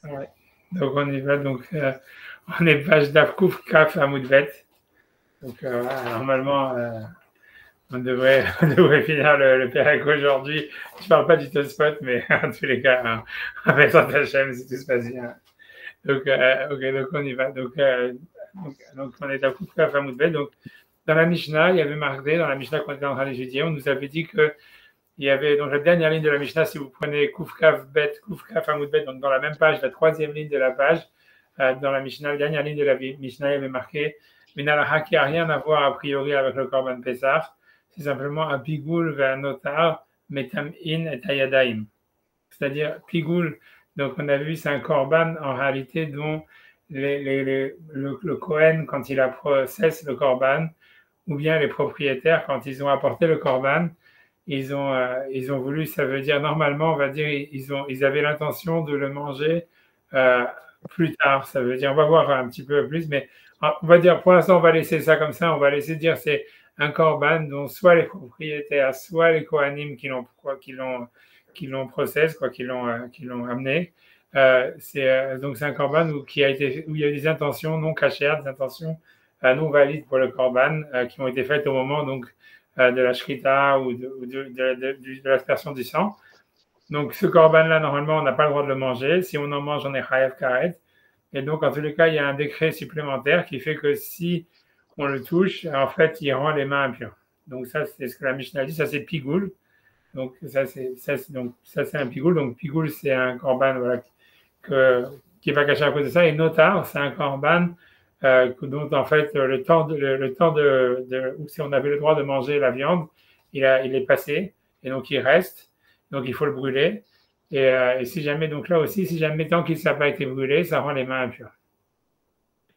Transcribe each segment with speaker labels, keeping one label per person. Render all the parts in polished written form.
Speaker 1: Ouais. Donc on y va. Donc on est page d'Afkouf Kaf à Moudbet. Donc voilà, normalement on devrait finir le Pérec aujourd'hui. Je parle pas du Tosfot, mais en tous les cas, avec Santa Hachem, si tout se passe bien. Donc ok, donc on y va. Donc on est d'Afkouf Kaf à Moudbet. Donc dans la Mishnah, il y avait marqué, dans la Mishnah qu'on était en train d'étudier, on nous avait dit que il y avait donc la dernière ligne de la Mishnah, si vous prenez Koufkaf Bet, Koufkaf Hamoud Bet, donc dans la même page, la troisième ligne de la page, dans la Mishnah, la dernière ligne de la Mishnah, il y avait marqué Minalaha qui n'a rien à voir a priori avec le Korban Pesach, c'est simplement un pigoul vers un notar, metam in et ayadaim. C'est-à-dire pigoul, donc on a vu, c'est un Korban en réalité dont le Kohen, quand il a processé le Korban, ou bien les propriétaires, quand ils ont apporté le Korban, ils ont voulu, ça veut dire normalement, on va dire, ils avaient l'intention de le manger euh, plus tard. Ça veut dire, on va voir un petit peu plus, mais on va dire, pour l'instant, on va laisser ça comme ça. On va laisser dire c'est un korban dont soit les propriétaires, soit les kohanim qui l'ont process, quoi, qui l'ont amené. Donc c'est un korban où il y a des intentions non cachères, des intentions non valides pour le korban qui ont été faites au moment donc de la shrita ou de l'aspersion du sang. Donc, ce korban-là, normalement, on n'a pas le droit de le manger. Si on en mange, on est chayav karet. Et donc, en tous les cas, il y a un décret supplémentaire qui fait que si on le touche, en fait, il rend les mains impures. Donc, ça, c'est ce que la Mishnah dit. Ça, c'est pigoul. Donc, ça, c'est un pigoul. Donc, pigoul, c'est un korban voilà, qui n'est pas caché à cause de ça. Et notar, c'est un korban dont, en fait, le temps où si on avait le droit de manger la viande, il est passé. Et donc, il reste. Donc, il faut le brûler. Et si jamais, donc là aussi, si jamais tant qu'il n'a pas été brûlé, ça rend les mains impures.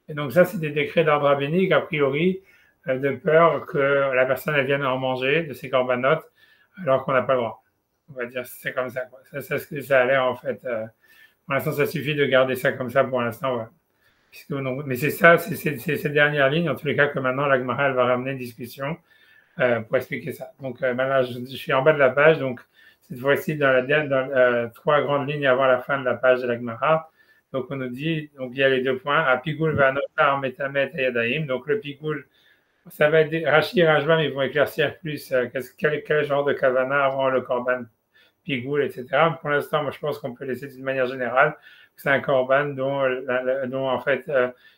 Speaker 1: Et donc, ça, c'est des décrets d'ordre rabbinique, a priori, de peur que la personne elle vienne en manger de ses corbanotes, alors qu'on n'a pas le droit. On va dire c'est comme ça. Quoi. Ça a l'air, en fait. Pour l'instant, ça suffit de garder ça comme ça pour l'instant. Ouais. Mais c'est ça, c'est cette dernière ligne, en tous les cas, que maintenant, la Gemara, elle va ramener une discussion pour expliquer ça. Donc, maintenant, je suis en bas de la page, donc cette fois-ci, dans trois grandes lignes avant la fin de la page de la Gemara. Donc, on nous dit, donc il y a les deux points, à Pigoul va notar metamet et yadaim. Donc, le Pigoul, ça va être Rashi et Rajbam, ils vont éclaircir plus quel genre de kavana rend le korban Pigoul, etc. Pour l'instant, moi, je pense qu'on peut laisser d'une manière générale. C'est un korban dont en fait,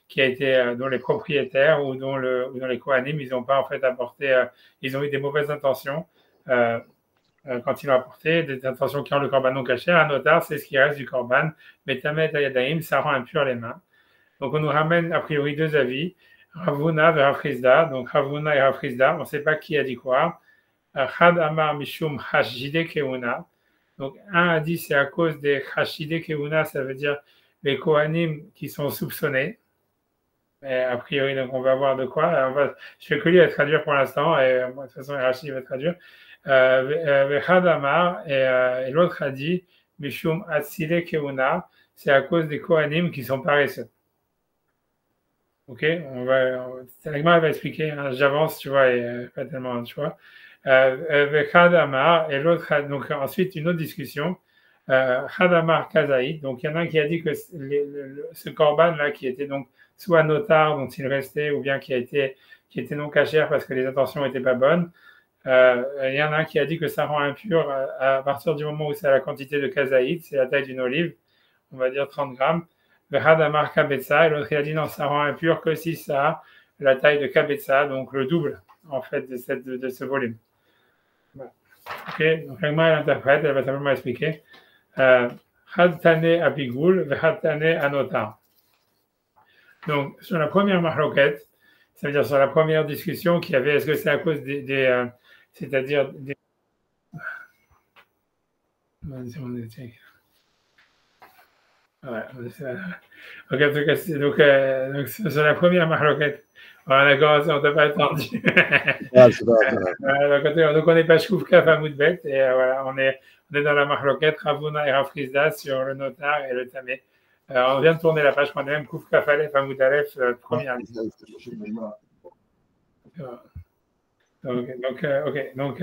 Speaker 1: qui a été, dont les propriétaires ou dont les kohanim, ils n'ont pas en fait apporté, ils ont eu des mauvaises intentions quand ils l'ont apporté, des intentions qui ont le korban non caché. Un notar, c'est ce qui reste du korban. Mais tamet ayadaim, ça rend impur les mains. Donc, on nous ramène a priori deux avis. Ravuna et Rafrizda. Donc, Ravuna et Rafrizda, on ne sait pas qui a dit quoi. Chad Amar Mishum Hashide Keuna. Donc, un a dit c'est à cause des Hashide Keuna, ça veut dire les Kohanim qui sont soupçonnés. Et a priori, donc on va voir de quoi. Je vais que lui à traduire pour l'instant, et moi, de toute façon, Rachid va traduire. Vechad Amar, et l'autre a dit Mishum Atsile Keuna, c'est à cause des Kohanim qui sont paresseux. Ok, Sagma va expliquer, hein, j'avance, tu vois, et pas tellement, tu vois. Khadamar, et l'autre, donc ensuite une autre discussion. Khadamar Kazaïd, donc il y en a un qui a dit que ce korban-là, qui était donc soit notar dont il restait, ou bien qui était non cachère parce que les intentions n'étaient pas bonnes. Il y en a un qui a dit que ça rend impur à partir du moment où c'est la quantité de Kazaïd, c'est la taille d'une olive, on va dire 30 grammes. Le Hadamar Kabetza, et l'autre il a dit non, ça rend impur que si ça a la taille de Kabetza, donc le double en fait de ce volume. Voilà. Ok, donc Ragma elle interprète, elle va simplement expliquer. Had Tane Abigoul, Had Tane Anotar. Donc sur la première mahloket, ça veut dire sur la première discussion qu'il y avait, est-ce que c'est à cause c'est-à-dire des. Ouais, ok, donc sur la première mahloket, voilà, d'accord, on t'a pas attendu. Donc on n'est pas Shkoufkaf à Moudbet, et voilà, on est dans la mahloket Ravuna et Rafrizda sur le notar et le tamé. On vient de tourner la page, on est même Koufkaf Aleph à Moudalef, première liste. Donc,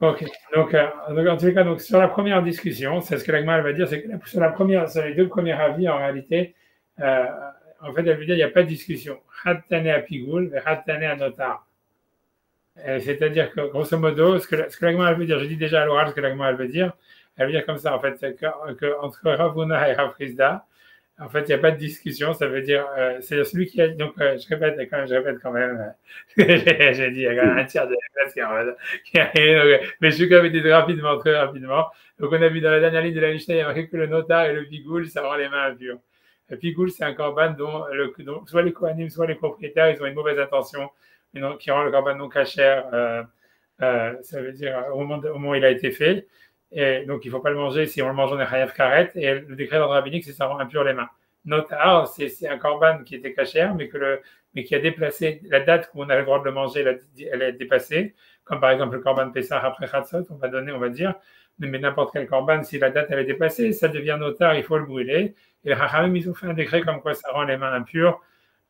Speaker 1: Ok. Donc, en tous les cas, donc, sur la première discussion, c'est ce que l'Agma va dire, c'est que sur les deux premiers avis, en réalité, euh, en fait, elle veut dire qu'il n'y a pas de discussion. Hattane à Pigoul, Hattane à Notar. C'est-à-dire que, grosso modo, ce que l'Agma veut dire, je dis déjà à l'oral ce que l'Agma veut dire, elle veut dire comme ça, en fait, que entre Ravuna et Ravrizda, en fait, il n'y a pas de discussion. Ça veut dire, c'est celui qui a. Donc, je répète quand même. J'ai dit, il y a quand même un tiers de la classe qui est arrivé. Mais je suis quand même été rapidement, très rapidement. Donc, on a vu dans la dernière ligne de la Mishnah, il y a marqué que le notar et le pigoul, ça rend les mains impures. Le pigoul, c'est un corban dont soit les kohanim, soit les propriétaires, ils ont une mauvaise intention, qui rend le corban non cachère. Ça veut dire au moment où il a été fait. Et donc, il ne faut pas le manger si on le mange en chayav karet. Et le décret d'ordre rabbinique, c'est que ça rend impur les mains. Notar, c'est un corban qui était cachère, mais qui a déplacé la date où on a le droit de le manger, elle est dépassée. Comme par exemple le corban Pessah après Chatzot, on va dire. Mais n'importe quel corban, si la date elle est dépassée, ça devient notar, il faut le brûler. Et les Chachamim, ils ont fait un décret comme quoi ça rend les mains impures.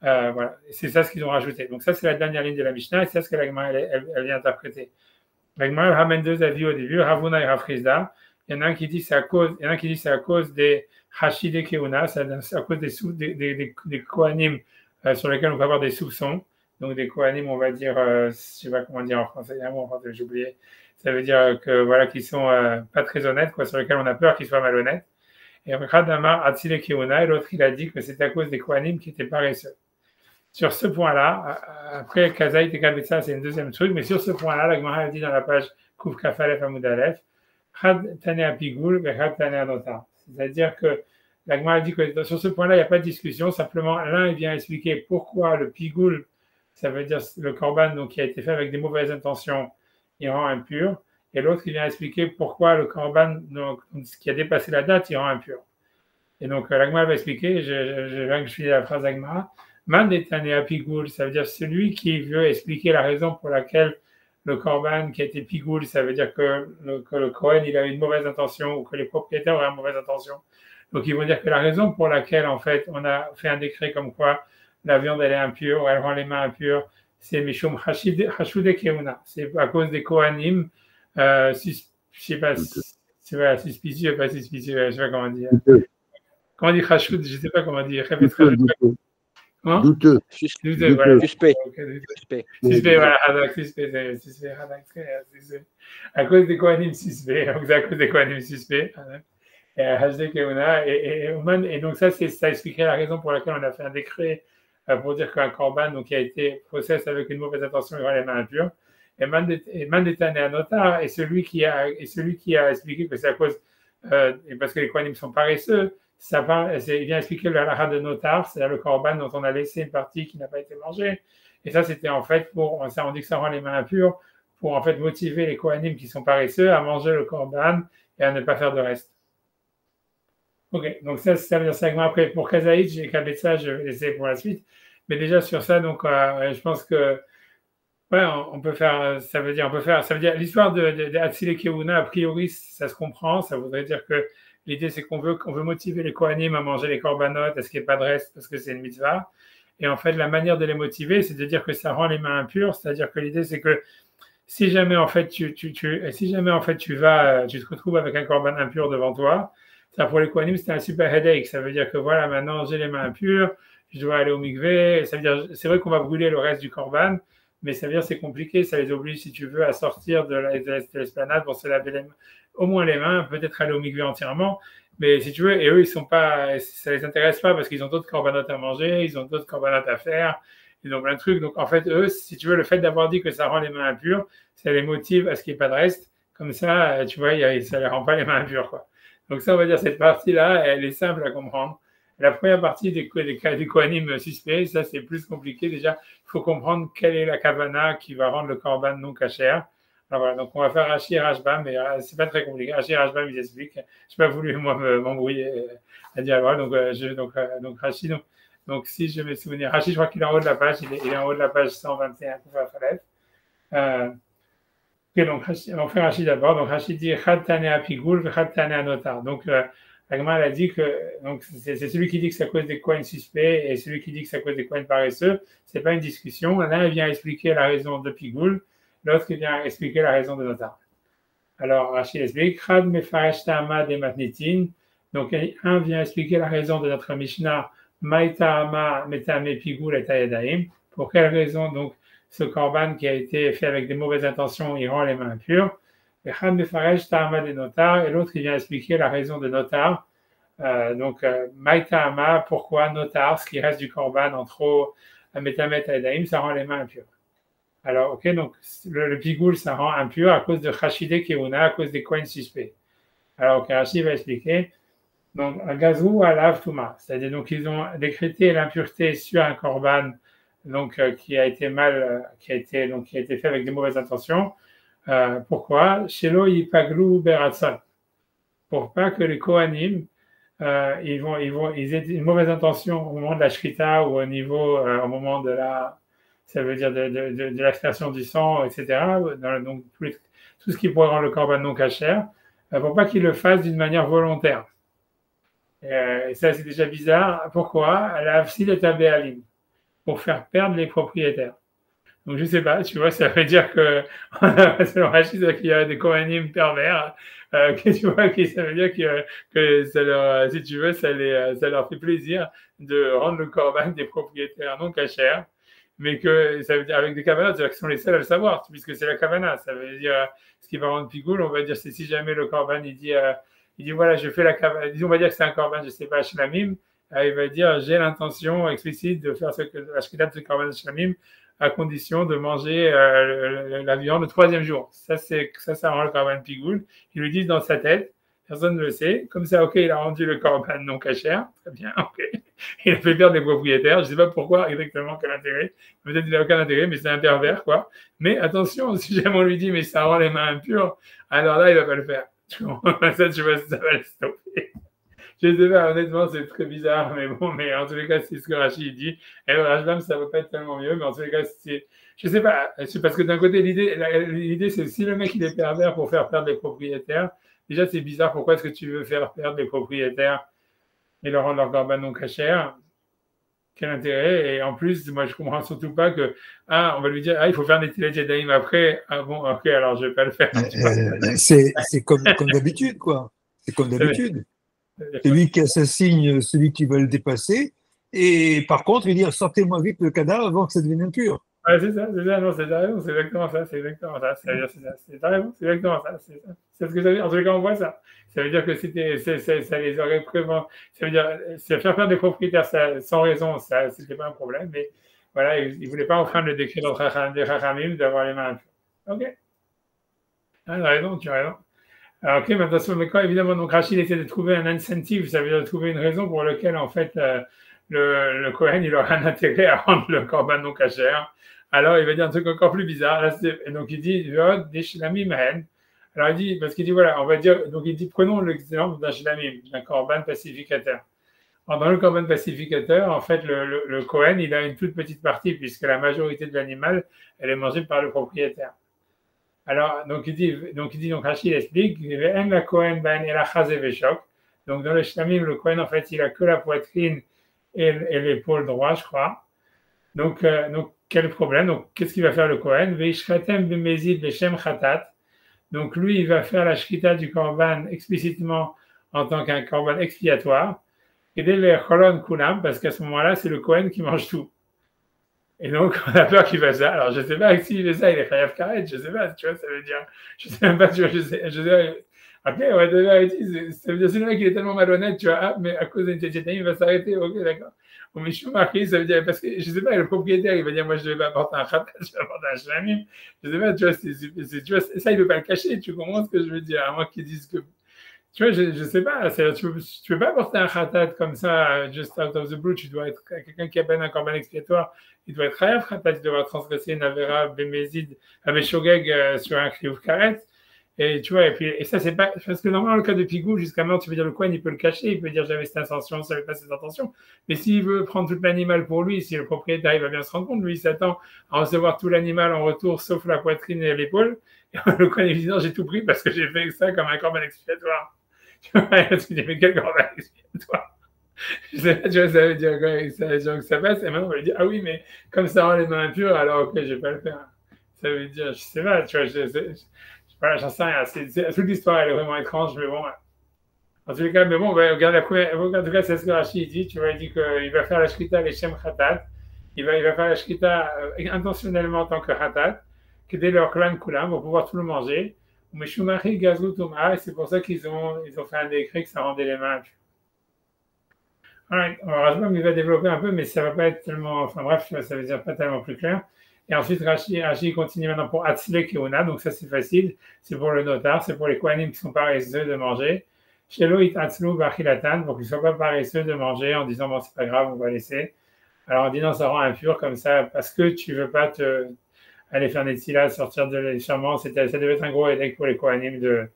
Speaker 1: Voilà, c'est ça ce qu'ils ont rajouté. Donc ça, c'est la dernière ligne de la Mishnah, et c'est ce que la Gemara elle vient interpréter. La Gemara ramène deux avis au début, Ravuna et Ravrizda. Il y en a un qui dit c'est à cause des Hashide Keuna, c'est à cause des Kohanim sur lesquels on peut avoir des soupçons. Donc des Kohanim, on va dire, je ne sais pas comment dire en français, il y a un mot en français, j'ai oublié. Ça veut dire que voilà, qu'ils sont pas très honnêtes, quoi, sur lesquels on a peur qu'ils soient malhonnêtes. Et Radama Atzile Keuna, et l'autre il a dit que c'est à cause des Kohanim qui étaient paresseux. Sur ce point-là, après Kazaït et Kabetsa, c'est un deuxième truc, mais sur ce point-là, la Gemara dit dans la page Kouf Kafalef Amoud Aleph, Had Tane Apigoul, Had Tane Anotar. C'est-à-dire que la Gemara dit que sur ce point-là, il n'y a pas de discussion, simplement l'un vient expliquer pourquoi le Pigoul, ça veut dire le Korban donc, qui a été fait avec des mauvaises intentions, il rend impur, et l'autre il vient expliquer pourquoi le Korban donc, qui a dépassé la date, il rend impur. Et donc, l'Agma va expliquer, je finis la phrase Agma, Man est pigoul, ça veut dire celui qui veut expliquer la raison pour laquelle le korban qui a été pigoul, ça veut dire que le Kohen il avait une mauvaise intention ou que les propriétaires auraient une mauvaise intention. Donc, ils vont dire que la raison pour laquelle, en fait, on a fait un décret comme quoi la viande elle est impure, elle rend les mains impures, c'est Mishum Hashude Keuna. C'est à cause des Kohanim, je sais pas, c'est suspicieux, pas suspicieux, je sais pas comment dire. Comment on dit Khashoud? Je ne sais pas comment dire. Comment?
Speaker 2: Douteux.
Speaker 1: Douteux, voilà.
Speaker 3: Suspect.
Speaker 1: Suspect, voilà. Suspect. À cause des Kohanim suspects. Donc, c'est à cause des Kohanim suspects. Et donc, ça expliquerait la raison pour laquelle on a fait un décret pour dire qu'un korban donc, qui a été processé avec une mauvaise intention, il aura les mains impures. Et Mandetane Anotar, et celui qui a expliqué que c'est à cause, parce que les Kohanim sont paresseux, il vient expliquer le halakha de notar, c'est-à-dire le korban dont on a laissé une partie qui n'a pas été mangée. Et ça, c'était en fait on dit que ça rend les mains impures, pour en fait motiver les Kohanim qui sont paresseux à manger le korban et à ne pas faire de reste. Ok, donc ça veut dire ça. Après, pour Kazaïd, j'ai câblé ça, je vais laisser pour la suite. Mais déjà sur ça, donc je pense que ouais, on peut faire, ça veut dire l'histoire de Hatzile Keuna, a priori, ça se comprend. Ça voudrait dire que l'idée, c'est qu'on veut motiver les Kohanim à manger les korbanot, à ce qu'il n'y ait pas de reste, parce que c'est une mitzvah. Et en fait, la manière de les motiver, c'est de dire que ça rend les mains impures. C'est-à-dire que l'idée, c'est que si jamais en fait tu te retrouves avec un korban impur devant toi, ça pour les Kohanim, c'est un super headache. Ça veut dire que voilà, maintenant j'ai les mains impures, je dois aller au mikvé. Ça veut dire, c'est vrai qu'on va brûler le reste du korban, mais ça veut dire c'est compliqué, ça les oblige, si tu veux, à sortir de l'esplanade pour se laver au moins les mains, peut-être aller au mikvé entièrement, mais si tu veux, et eux, ça les intéresse pas parce qu'ils ont d'autres corbanotes à manger, ils ont d'autres corbanotes à faire, ils ont plein de trucs. Donc en fait, eux, si tu veux, le fait d'avoir dit que ça rend les mains impures, ça les motive à ce qu'il n'y ait pas de reste. Comme ça, tu vois, ça ne les rend pas les mains impures, quoi. Donc ça, on va dire, cette partie-là, elle est simple à comprendre. La première partie du Kohanim suspect, ça c'est plus compliqué. Déjà, il faut comprendre quelle est la kavana qui va rendre le korban non cachère. Alors voilà, donc on va faire Rashi et Rashbam, mais c'est pas très compliqué. Rashi et Rashbam, ils expliquent. Je n'ai pas voulu moi m'embrouiller à dire voilà, donc Rashi, donc si je me souviens, Rashi, je crois qu'il est en haut de la page, il est en haut de la page 121. Ok, donc on fait Rashi d'abord. Donc Rashi dit Chad Tane Apigoul, Chad Tane Anotar. Donc la Gemara a dit que donc c'est celui qui dit que c'est à cause des coins suspects et celui qui dit que c'est à cause des coins paresseux. C'est pas une discussion. L'un vient expliquer la raison de Pigoul, l'autre vient expliquer la raison de Notar. Alors, Rachid explique, Chad mefaresh ta'ama de matnitin. Donc, un vient expliquer la raison de notre Mishnah, Maïta'ama metame pigul et ta'yadaim. Pour quelle raison, donc, ce korban qui a été fait avec des mauvaises intentions, il rend les mains impures. Et Chad mefaresh ta'ama de notar. Et l'autre, il vient expliquer la raison de notar. Donc, Maïta'ama, pourquoi notar, ce qui reste du korban en trop, metame ta'yadaim, ça rend les mains impures. Alors, ok, donc le pigoul, ça rend impur à cause de Chashide Keuna, à cause des coins suspects. Alors, ok, Rashi va expliquer. Donc, Gazou alav Touma, c'est-à-dire donc ils ont décrété l'impureté sur un korban donc qui a été qui a été fait avec des mauvaises intentions. Pourquoi? Shelo yipaglu beratson, pour pas que les Kohanim ils aient une mauvaise intention au moment de la shrita ou au niveau au moment de la ça veut dire de l'extraction du sang, etc. Donc, tout ce qui pourrait rendre le korban non cachère, pour pas qu'il le fasse d'une manière volontaire. Et ça, c'est déjà bizarre. Pourquoi? La Hafsid est Béalim, pour faire perdre les propriétaires. Donc, je sais pas, tu vois, ça veut dire que, c'est le rachid qu'il y a des Kohanim pervers, que tu vois, ça veut dire que ça leur, si tu veux, ça leur fait plaisir de rendre le korban des propriétaires non cachères, mais que ça veut dire avec des kavanas, c'est-à-dire qu'ils sont les seuls à le savoir, puisque c'est la kavana. Ça veut dire ce qui va rendre pigoul, on va dire, c'est si jamais le korban il dit voilà, je fais la kavana, disons, on va dire que c'est un korban, je sais pas, shlamim, il va dire j'ai l'intention explicite de faire la shkitat de ce korban shlamim à condition de manger la viande le troisième jour. Ça rend le korban pigoul. Ils le disent dans sa tête. Personne ne le sait. Comme ça, ok, il a rendu le korban non cachère. Très bien, ok. Il a fait perdre les propriétaires. Je ne sais pas pourquoi exactement, quel intérêt. Peut-être qu'il n'a aucun intérêt, mais c'est un pervers, quoi. Mais attention, si jamais on lui dit, mais ça rend les mains impures, alors là, il ne va pas le faire. Ça, tu vois, ça va le stopper. Je ne sais pas, honnêtement, c'est très bizarre, mais bon, mais en tous les cas, c'est ce que Rachid dit. Et le Rashbam, ça ne va pas être tellement mieux, mais en tous les cas, je ne sais pas, c'est parce que d'un côté, l'idée, c'est si le mec, il est pervers pour faire perdre les propriétaires, déjà, c'est bizarre, pourquoi est-ce que tu veux faire perdre les propriétaires et leur rendre leur korban non cachère? Quel intérêt? Et en plus, moi, je ne comprends surtout pas que, on va lui dire, il faut faire des Tilet Yadayim après. Ah bon, ok, alors je ne vais pas le faire.
Speaker 2: C'est comme d'habitude, quoi. C'est comme d'habitude. C'est lui qui assassine celui qui veut le dépasser. Et par contre, il dit sortez-moi vite le cadavre avant que ça devienne impur.
Speaker 1: Ouais, c'est ça, non, c'est raison, c'est exactement ça, c'est exactement ça. T'as raison, c'est exactement ça, c'est ce que ça veut dire. En tout cas, on voit ça. Ça veut dire que ça les aurait prévenus. Ça veut dire, faire perdre des propriétaires sans raison, ça, c'était pas un problème, mais voilà, ils voulaient pas enfreindre le décret des Chachamim d'avoir les mains impures. Ok. Ah, tu as raison. Alors, ok, maintenant, mais quoi, évidemment, donc Rachid essaie de trouver un incentive, ça veut dire de trouver une raison pour laquelle, en fait, le Kohen, il aura un intérêt à rendre le korban non cachère. Alors, il va dire un truc encore plus bizarre. Là, et donc, il dit, alors, il dit, parce qu'il dit, voilà, on va dire, donc, il dit, prenons l'exemple d'un shlamim, d'un korban pacificateur. Alors, dans le korban pacificateur, en fait, le Kohen, il a une toute petite partie, puisque la majorité de l'animal, elle est mangée par le propriétaire. Alors, donc, Rachid explique, la Kohen ben et la Chazé donc, dans le shlamim, le Kohen, en fait, il a que la poitrine et l'épaule droit, je crois. Donc, quel problème? Donc, qu'est-ce qu'il va faire le Kohen? Donc, lui, il va faire la shrita du korban explicitement en tant qu'un korban expiatoire. Et dès les cholon kulam, parce qu'à ce moment-là, c'est le Kohen qui mange tout. Et donc, on a peur qu'il fasse ça. Alors, je ne sais pas s'il fait ça, il est chayav karet, je ne sais pas, tu vois, ça veut dire, je ne sais même pas, tu vois, je sais, ok, on va te dire, ça veut dire, c'est le mec qui est tellement malhonnête, tu vois, mais à cause d'une tchétchétaïm, il va s'arrêter, ok, d'accord. Au Michou marqué, ça veut dire, parce que, je ne sais pas, le propriétaire, il va dire, moi, je ne vais pas apporter un khatat, je vais apporter un shlamim. Je ne sais pas, tu vois, tu vois, ça, il ne veut pas le cacher, tu comprends ce que je veux dire, à moins qu'ils disent que, tu vois, je ne sais pas, tu ne peux pas apporter un khatat comme ça, just out of the blue, tu dois être quelqu'un qui appelle un korban expiatoire, il doit être chayav khatat, il doit transgresser une avera bémézid, abeshogeg sur un kriouv karet. Et tu vois, et ça, c'est pas, parce que normalement, le cas de Pigou, jusqu'à maintenant, tu veux dire le Kohen, il peut le cacher, il peut dire j'avais cette intention, ça n'avait pas cette intention. Mais s'il veut prendre tout l'animal pour lui, si le propriétaire, il va bien se rendre compte, lui, il s'attend à recevoir tout l'animal en retour, sauf la poitrine et l'épaule. Et le Kohen, il dit non, j'ai tout pris parce que j'ai fait ça comme un korban expiatoire. Tu vois, parce qu'il dit mais quel korban expiatoire? Je sais pas, tu vois, ça veut dire quoi, ça passe, et maintenant, on va lui dire ah oui, mais comme ça rend les mains impures, alors ok, je vais pas le faire. Ça veut dire, je sais pas, tu vois, Voilà, j'en sais rien. Toute l'histoire, elle est vraiment étrange, mais bon. En tous les cas, mais bon, ben, regarde en tout cas, c'est ce que Rachid dit. Tu vois, il dit qu'il va faire la Shrita les Shem Khatat. Il va faire la Shrita intentionnellement en tant que Khatat, que dès leur clan Kulam, pour pouvoir tout le manger. Mais Shumachi Gazou Touma, et c'est pour ça ils ont fait un décret que ça rendait les mains. Right. Alors, il va développer un peu, mais ça va pas être tellement. Enfin bref, ça veut dire pas tellement plus clair. Et ensuite, Rashi continue maintenant pour Atzile Keuna, donc ça c'est facile. C'est pour le notar, c'est pour les Kohanim qui sont paresseux de manger. Shelo it Atzlu Bachilatan, pour qu'ils ne soient pas paresseux de manger en disant bon, c'est pas grave, on va laisser. Alors on dit non, ça rend impur comme ça, parce que tu veux pas aller faire des tzilas, sortir de l'écharement. Ça devait être un gros aide pour les Kohanim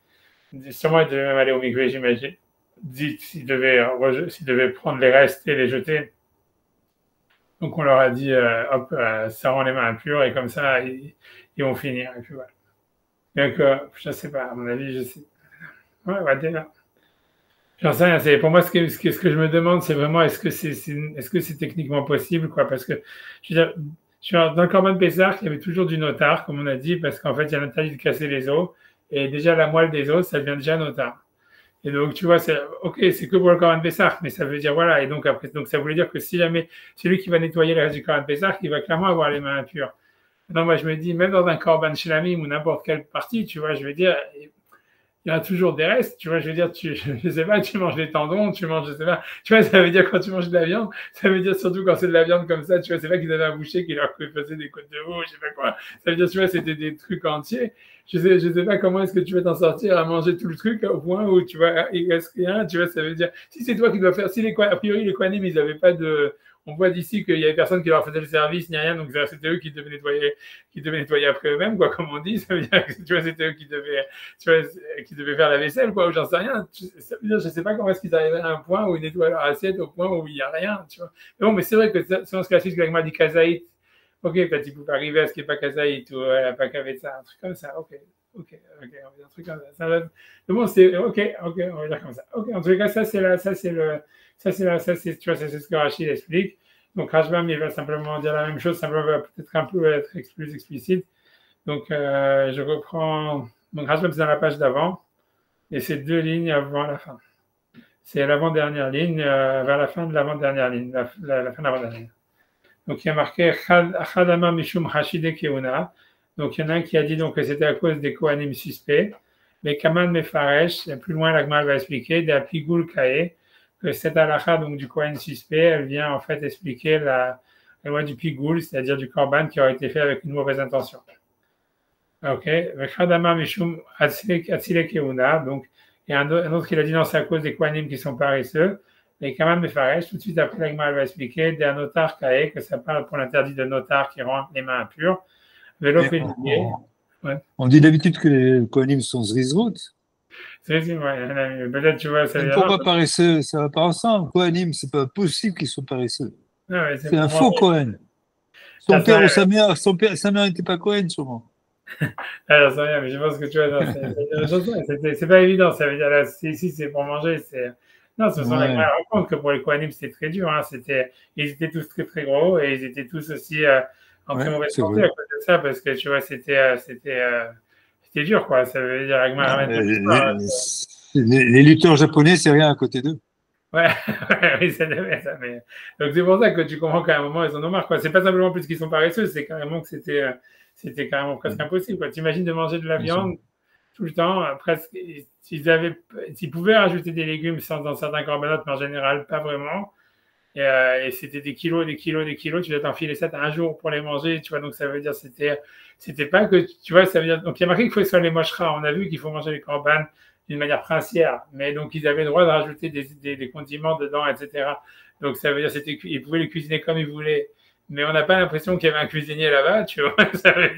Speaker 1: sûrement ils devaient même aller au mikvé, j'imagine. S'ils devaient prendre les restes et les jeter. Donc on leur a dit, hop, ça rend les mains impures et comme ça, ils vont finir. Et puis voilà. Donc, je ne sais pas, à mon avis, je sais. Ouais, ouais, déjà. J'en sais rien. Pour moi, ce que je me demande, c'est vraiment est-ce que c'est techniquement possible, quoi, parce que je veux dire, dans le Corban Pessah, il y avait toujours du notar, comme on a dit, parce qu'en fait, il y a l'interdit de casser les os, et déjà la moelle des os, ça devient déjà notar. Et donc, tu vois, c'est que pour le Corban Pessah, mais ça veut dire, voilà, et donc après, donc ça voulait dire que si jamais celui qui va nettoyer le reste du Corban Pessah, il va clairement avoir les mains impures. Non, moi, je me dis, même dans un Corban Shlamim ou n'importe quelle partie, tu vois, je veux dire, il y a toujours des restes, tu vois, je veux dire, je sais pas, tu manges des tendons, tu manges, je sais pas, tu vois, ça veut dire quand tu manges de la viande, ça veut dire surtout quand c'est de la viande comme ça, tu vois, c'est pas qu'ils avaient un boucher qui leur faisait des côtes de veau, je sais pas quoi, ça veut dire, tu vois, c'était des trucs entiers, je sais pas comment est-ce que tu vas t'en sortir à manger tout le truc au point où, tu vois, il reste rien, tu vois, ça veut dire, si c'est toi qui dois faire, a priori, les Kohanim, ils avaient pas on voit d'ici qu'il y avait personne qui leur faisait le service, ni rien, donc c'était eux qui devaient nettoyer après eux-mêmes, quoi, comme on dit. Ça veut dire que, tu vois, c'était eux qui devaient faire la vaisselle, quoi, ou j'en sais rien. Ça veut dire, je sais pas comment est-ce qu'ils arrivaient à un point où ils nettoient leur assiette au point où il n'y a rien, tu vois. Mais bon, mais c'est vrai que selon ce classique, l'agma dit kazaït, ok, peut-être il pouvait arriver à ce qu'il n'y ait pas kazaït ou pas qu'avec ça, un truc comme ça, ok, on va dire un truc comme ça. Mais bon, c'est ok, on va dire comme ça. Ok, en tout cas, ça, c'est tu vois, c'est ce que Rachid explique. Donc, Rashbam, il va simplement dire la même chose, simplement va peut-être un peu être plus explicite. Donc, je reprends. Donc, Rashbam, c'est dans la page d'avant. Et c'est 2 lignes avant la fin. C'est l'avant-dernière ligne, vers la fin de l'avant-dernière ligne, la fin de l'avant-dernière. Donc, il y a marqué Chadama Mishum Hashide Keuna. Donc, il y en a un qui a dit donc, que c'était à cause des Kohanim suspects. Mais Kaman Mefaresh, plus loin, l'Agmal va expliquer, de la Pigul Kae, que cette halakha, donc du Kohen suspect, elle vient en fait expliquer la loi du Pigul, c'est-à-dire du Korban qui aurait été fait avec une mauvaise intention. Ok, Vechadama Mishum Atzile Keuna, donc il y a un autre qui l'a dit non, c'est à cause des Kohanim qui sont paresseux. Mais Kaman Mefaresh, tout de suite après, l'Agmal va expliquer, d'un notar Kae, que ça parle pour l'interdit de notar qui rend les mains impures.
Speaker 2: On dit d'habitude que les Kohanim sont zrizrout.
Speaker 1: Peut-être, tu vois, ça
Speaker 2: vient. Pourquoi paresseux? Ça va pas ensemble. Kohanim, c'est pas possible qu'ils soient paresseux.
Speaker 1: Ouais,
Speaker 2: c'est un faux Kohen. Son père ou sa mère n'était pas Kohen, sûrement.
Speaker 1: Alors, ça rien, mais je pense que tu vois, c'est pas évident. Ça veut dire, là, si c'est pour manger, c'est. Non, ce sont les rencontres que pour les Kohanim, c'était très dur. Hein. Ils étaient tous très, très gros et ils étaient tous aussi en très mauvaise santé à cause de ça parce que, tu vois, c'était dur, quoi. Ça veut dire,
Speaker 2: les lutteurs japonais, c'est rien à côté d'eux.
Speaker 1: Ouais, oui, ça devait être ça. Mais... Donc, c'est pour ça que tu comprends qu'à un moment, ils en ont marre, quoi. C'est pas simplement plus qu'ils sont paresseux, c'est carrément que c'était carrément presque impossible, quoi. T'imagines de manger de la viande tout le temps, presque, s'ils pouvaient rajouter des légumes dans certains corbanotes, mais en général, pas vraiment. Et c'était des kilos, tu dois t'enfiler ça un jour pour les manger, tu vois, donc ça veut dire, c'était pas que, tu vois, ça veut dire, donc il y a marqué qu'il faut que ce soit les moshra, on a vu qu'il faut manger les corbanes d'une manière princière, mais donc ils avaient le droit de rajouter des condiments dedans, etc. Donc ça veut dire, ils pouvaient les cuisiner comme ils voulaient, mais on n'a pas l'impression qu'il y avait un cuisinier là-bas, tu vois, ça veut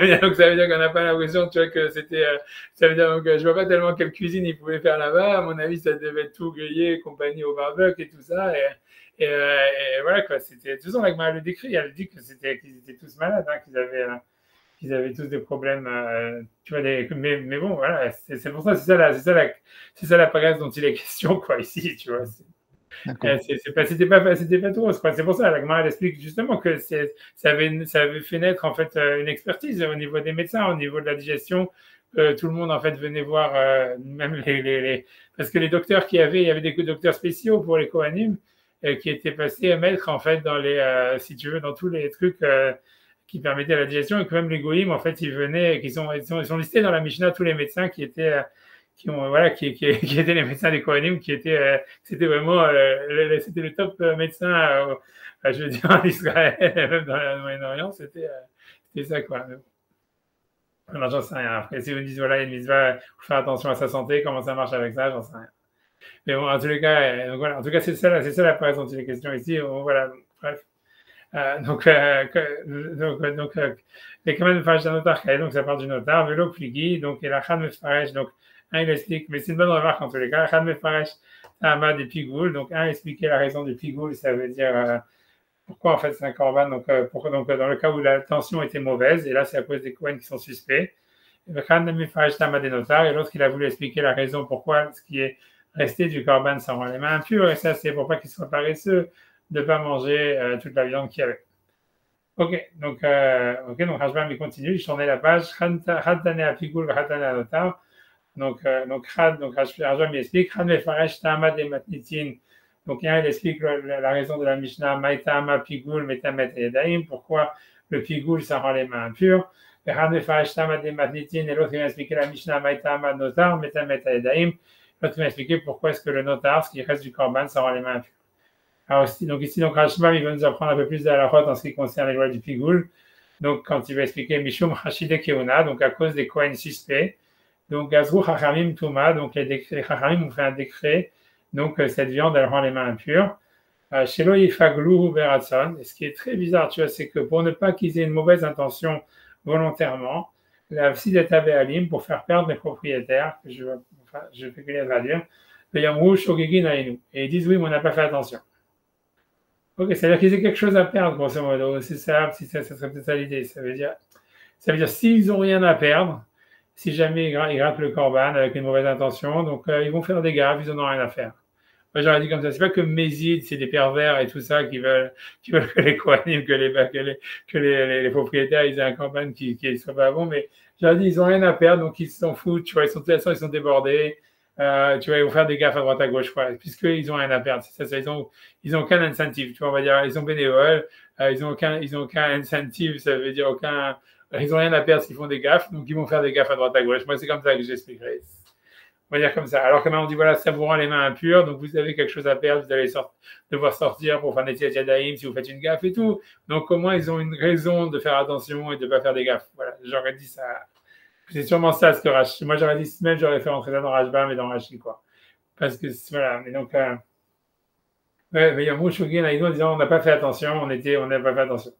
Speaker 1: dire qu'on n'a pas l'impression, tu vois, que c'était, ça veut dire, donc, je vois pas tellement quelle cuisine ils pouvaient faire là-bas, à mon avis, ça devait être tout grillé, compagnie au barbecue et tout ça, et voilà, quoi, c'était, de toute façon, la le décrit, elle dit qu'ils étaient tous malades, hein, qu'ils avaient tous des problèmes, tu vois, mais bon, voilà, c'est pour ça, c'est ça la pagasse dont il est question, quoi, ici, tu vois, c'était pas trop, quoi. C'est pour ça, la Gemara elle explique justement que ça avait fait naître en fait une expertise au niveau des médecins, au niveau de la digestion, tout le monde en fait venait voir, même parce que les docteurs il y avait des docteurs spéciaux pour les Kohanim qui étaient passés à mettre en fait dans si tu veux, dans tous les trucs qui permettaient la digestion, et que même les goïms en fait ils venaient, ils sont listés dans la Mishnah tous les médecins qui étaient qui étaient les médecins des Kohanim, c'était vraiment c'était le top médecin, je veux dire, en Israël, même dans le Moyen-Orient, c'était ça, quoi. Non, j'en sais rien. Après, si vous me dites, voilà, il y a une mitzvah, faut faire attention à sa santé, comment ça marche avec ça, j'en sais rien. Mais bon, en tous les cas, voilà, en tout cas, c'est ça la raison de les questions ici. Voilà, bref. Les commandes de Faraj d'un notar, donc ça part du notar, vélo pligi, donc et la Khan Mefaresh, donc un il explique, mais c'est une bonne remarque en tous les cas, la Khan Mefaresh, Tama des pigoul, donc un expliquer la raison du pigoul, ça veut dire pourquoi en fait c'est un korban, donc dans le cas où la tension était mauvaise, et là c'est à cause des Kohen qui sont suspects, le Khan Mefaresh Tama des notars, et l'autre il a voulu expliquer la raison pourquoi ce qui est resté du korban ça rend les mains impures, et ça c'est pour pas qu'ils soient paresseux de ne pas manger toute la viande qu'il y avait. Ok, donc Rashbam il continue, je tournais la page. Khatane à Pigoul, Khatane à Notar. Donc Rashbam il explique, Khan Mefaresh Ta'amad et Matnitin. Donc il explique la raison de la Mishnah, Maïtama Pigoul, Metamet et Yedaim, pourquoi le Pigoul ça rend les mains impures. Khan Mefaresh Ta'amad et Matnitin, et l'autre il va expliquer la Mishnah, Maïtama Notar, Metamet et Yedaim. L'autre il va expliquer pourquoi est-ce que le Notar, ce qui reste du Korban, ça rend les mains impures. Alors ici, Rashbam, il va nous apprendre un peu plus de la route en ce qui concerne les lois du Pigoul. Donc, quand il va expliquer Mishum Hashide Keuna, donc à cause des Kohen suspects. Donc, Gazrou Chachamim Touma, donc les Chachamim ont fait un décret. Donc, cette viande, elle rend les mains impures. Shelo Yifaglu Beratson. Et ce qui est très bizarre, tu vois, c'est que pour ne pas qu'ils aient une mauvaise intention volontairement, la Sidet Alim, pour faire perdre les propriétaires, je fais que les traduire, et ils disent oui, mais on n'a pas fait attention. Ok, c'est-à-dire qu'ils aient quelque chose à perdre, grosso modo. C'est ça, ça serait peut-être ça l'idée. Ça veut dire s'ils n'ont rien à perdre, si jamais ils grattent le korban avec une mauvaise intention, donc ils vont faire des gaffes, ils n'en ont rien à faire. Moi, j'aurais dit comme ça. C'est pas que Mézid, c'est des pervers et tout ça qui veulent que les Kohanim, que les propriétaires, ils aient un korban qui soit pas bon, mais j'aurais dit, ils n'ont rien à perdre, donc ils s'en foutent, tu vois, de toute façon, ils sont débordés. Tu vois, ils vont faire des gaffes à droite à gauche, quoi, puisqu'ils ont rien à perdre. C'est ça, ils ont aucun incentive, tu vois, on va dire, ils sont bénévoles, ils ont aucun incentive, ça veut dire ils ont rien à perdre s'ils font des gaffes, donc ils vont faire des gaffes à droite à gauche. Moi, c'est comme ça que j'expliquerai. On va dire comme ça. Alors que maintenant, on dit, voilà, ça vous rend les mains impures, donc vous avez quelque chose à perdre, vous allez devoir sortir pour faire des Yadaïm si vous faites une gaffe et tout. Donc, au moins, ils ont une raison de faire attention et de ne pas faire des gaffes. Voilà, j'aurais dit ça. C'est sûrement ça ce que Rashi. Moi, j'aurais dit semaine, j'aurais fait rentrer ça dans Rashbam et dans Rashi, quoi. Parce que, voilà. Mais donc, mais Yom Shugin, en disant, on n'a pas fait attention, on n'a pas fait attention.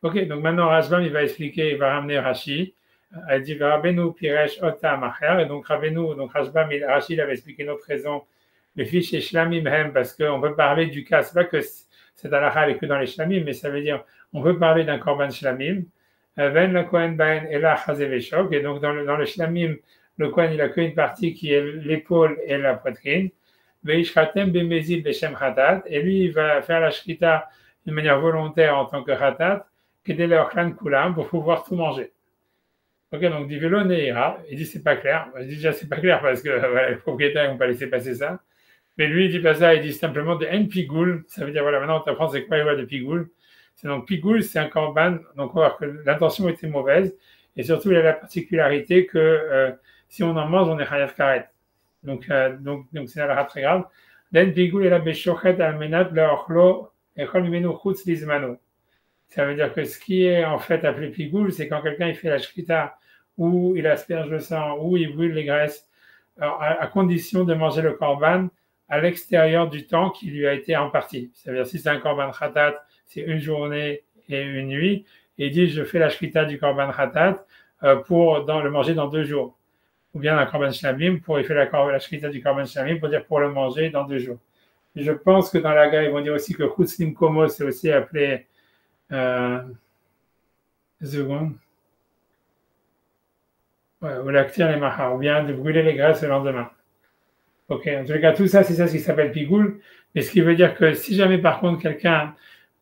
Speaker 1: Ok, donc maintenant, Rashbam, il va expliquer, il va ramener Rashi. Il dit, Rabbeinu Piresh Ota Macher. Et donc, Rashbam, Rashi, il avait expliqué notre raison. Les fiches et Shlamim Hem, parce qu'on peut parler du cas. C'est pas que cette halakha est que dans les Shlamim, mais ça veut dire, on peut parler d'un Korban Shlamim. Ben le Kohen Ben et la Chazeveshok, et donc dans le Shlamim, le Kohen il a qu'une partie qui est l'épaule et la poitrine. Veishchatem bemezil beshem Hatat, et lui il va faire la shrita d'une manière volontaire en tant que Hatat, kedele ochlan kulam, pour pouvoir tout manger. Ok, donc dit Velo Neira, il dit c'est pas clair. Je dis déjà c'est pas clair parce que voilà, les propriétaires n'ont pas laissé passer ça. Mais lui il dit pas ça, il dit simplement de en pigoul, ça veut dire voilà, maintenant on t'apprend c'est quoi les lois de pigoul. C'est donc Pigoul, c'est un korban, donc on va voir que l'intention était mauvaise, et surtout il a la particularité que si on en mange, on est chayav karet. Donc c'est un très grave. Den Pigoul est la beshochet almenat leochlo echol mimenu chutz lizmano. Ça veut dire que ce qui est en fait appelé Pigoul, c'est quand quelqu'un il fait la shkita, ou il asperge le sang, ou il brûle les graisses, à condition de manger le korban à l'extérieur du temps qui lui a été imparti. Ça veut dire si c'est un korban khatat, c'est une journée et une nuit, et il dit je fais la shrita du korban khatat pour le manger dans 2 jours. Ou bien un korban shlamim, il fait la shrita du korban shlamim pour dire pour le manger dans 2 jours. Et je pense que dans la Gaïa, ils vont dire aussi que chutzlim komo, c'est aussi appelé seconde. Ou l'actir les mahar, ou bien de brûler les graisses le lendemain. Ok, en tout cas, tout ça, c'est ça ce qui s'appelle pigoul, mais ce qui veut dire que si jamais par contre quelqu'un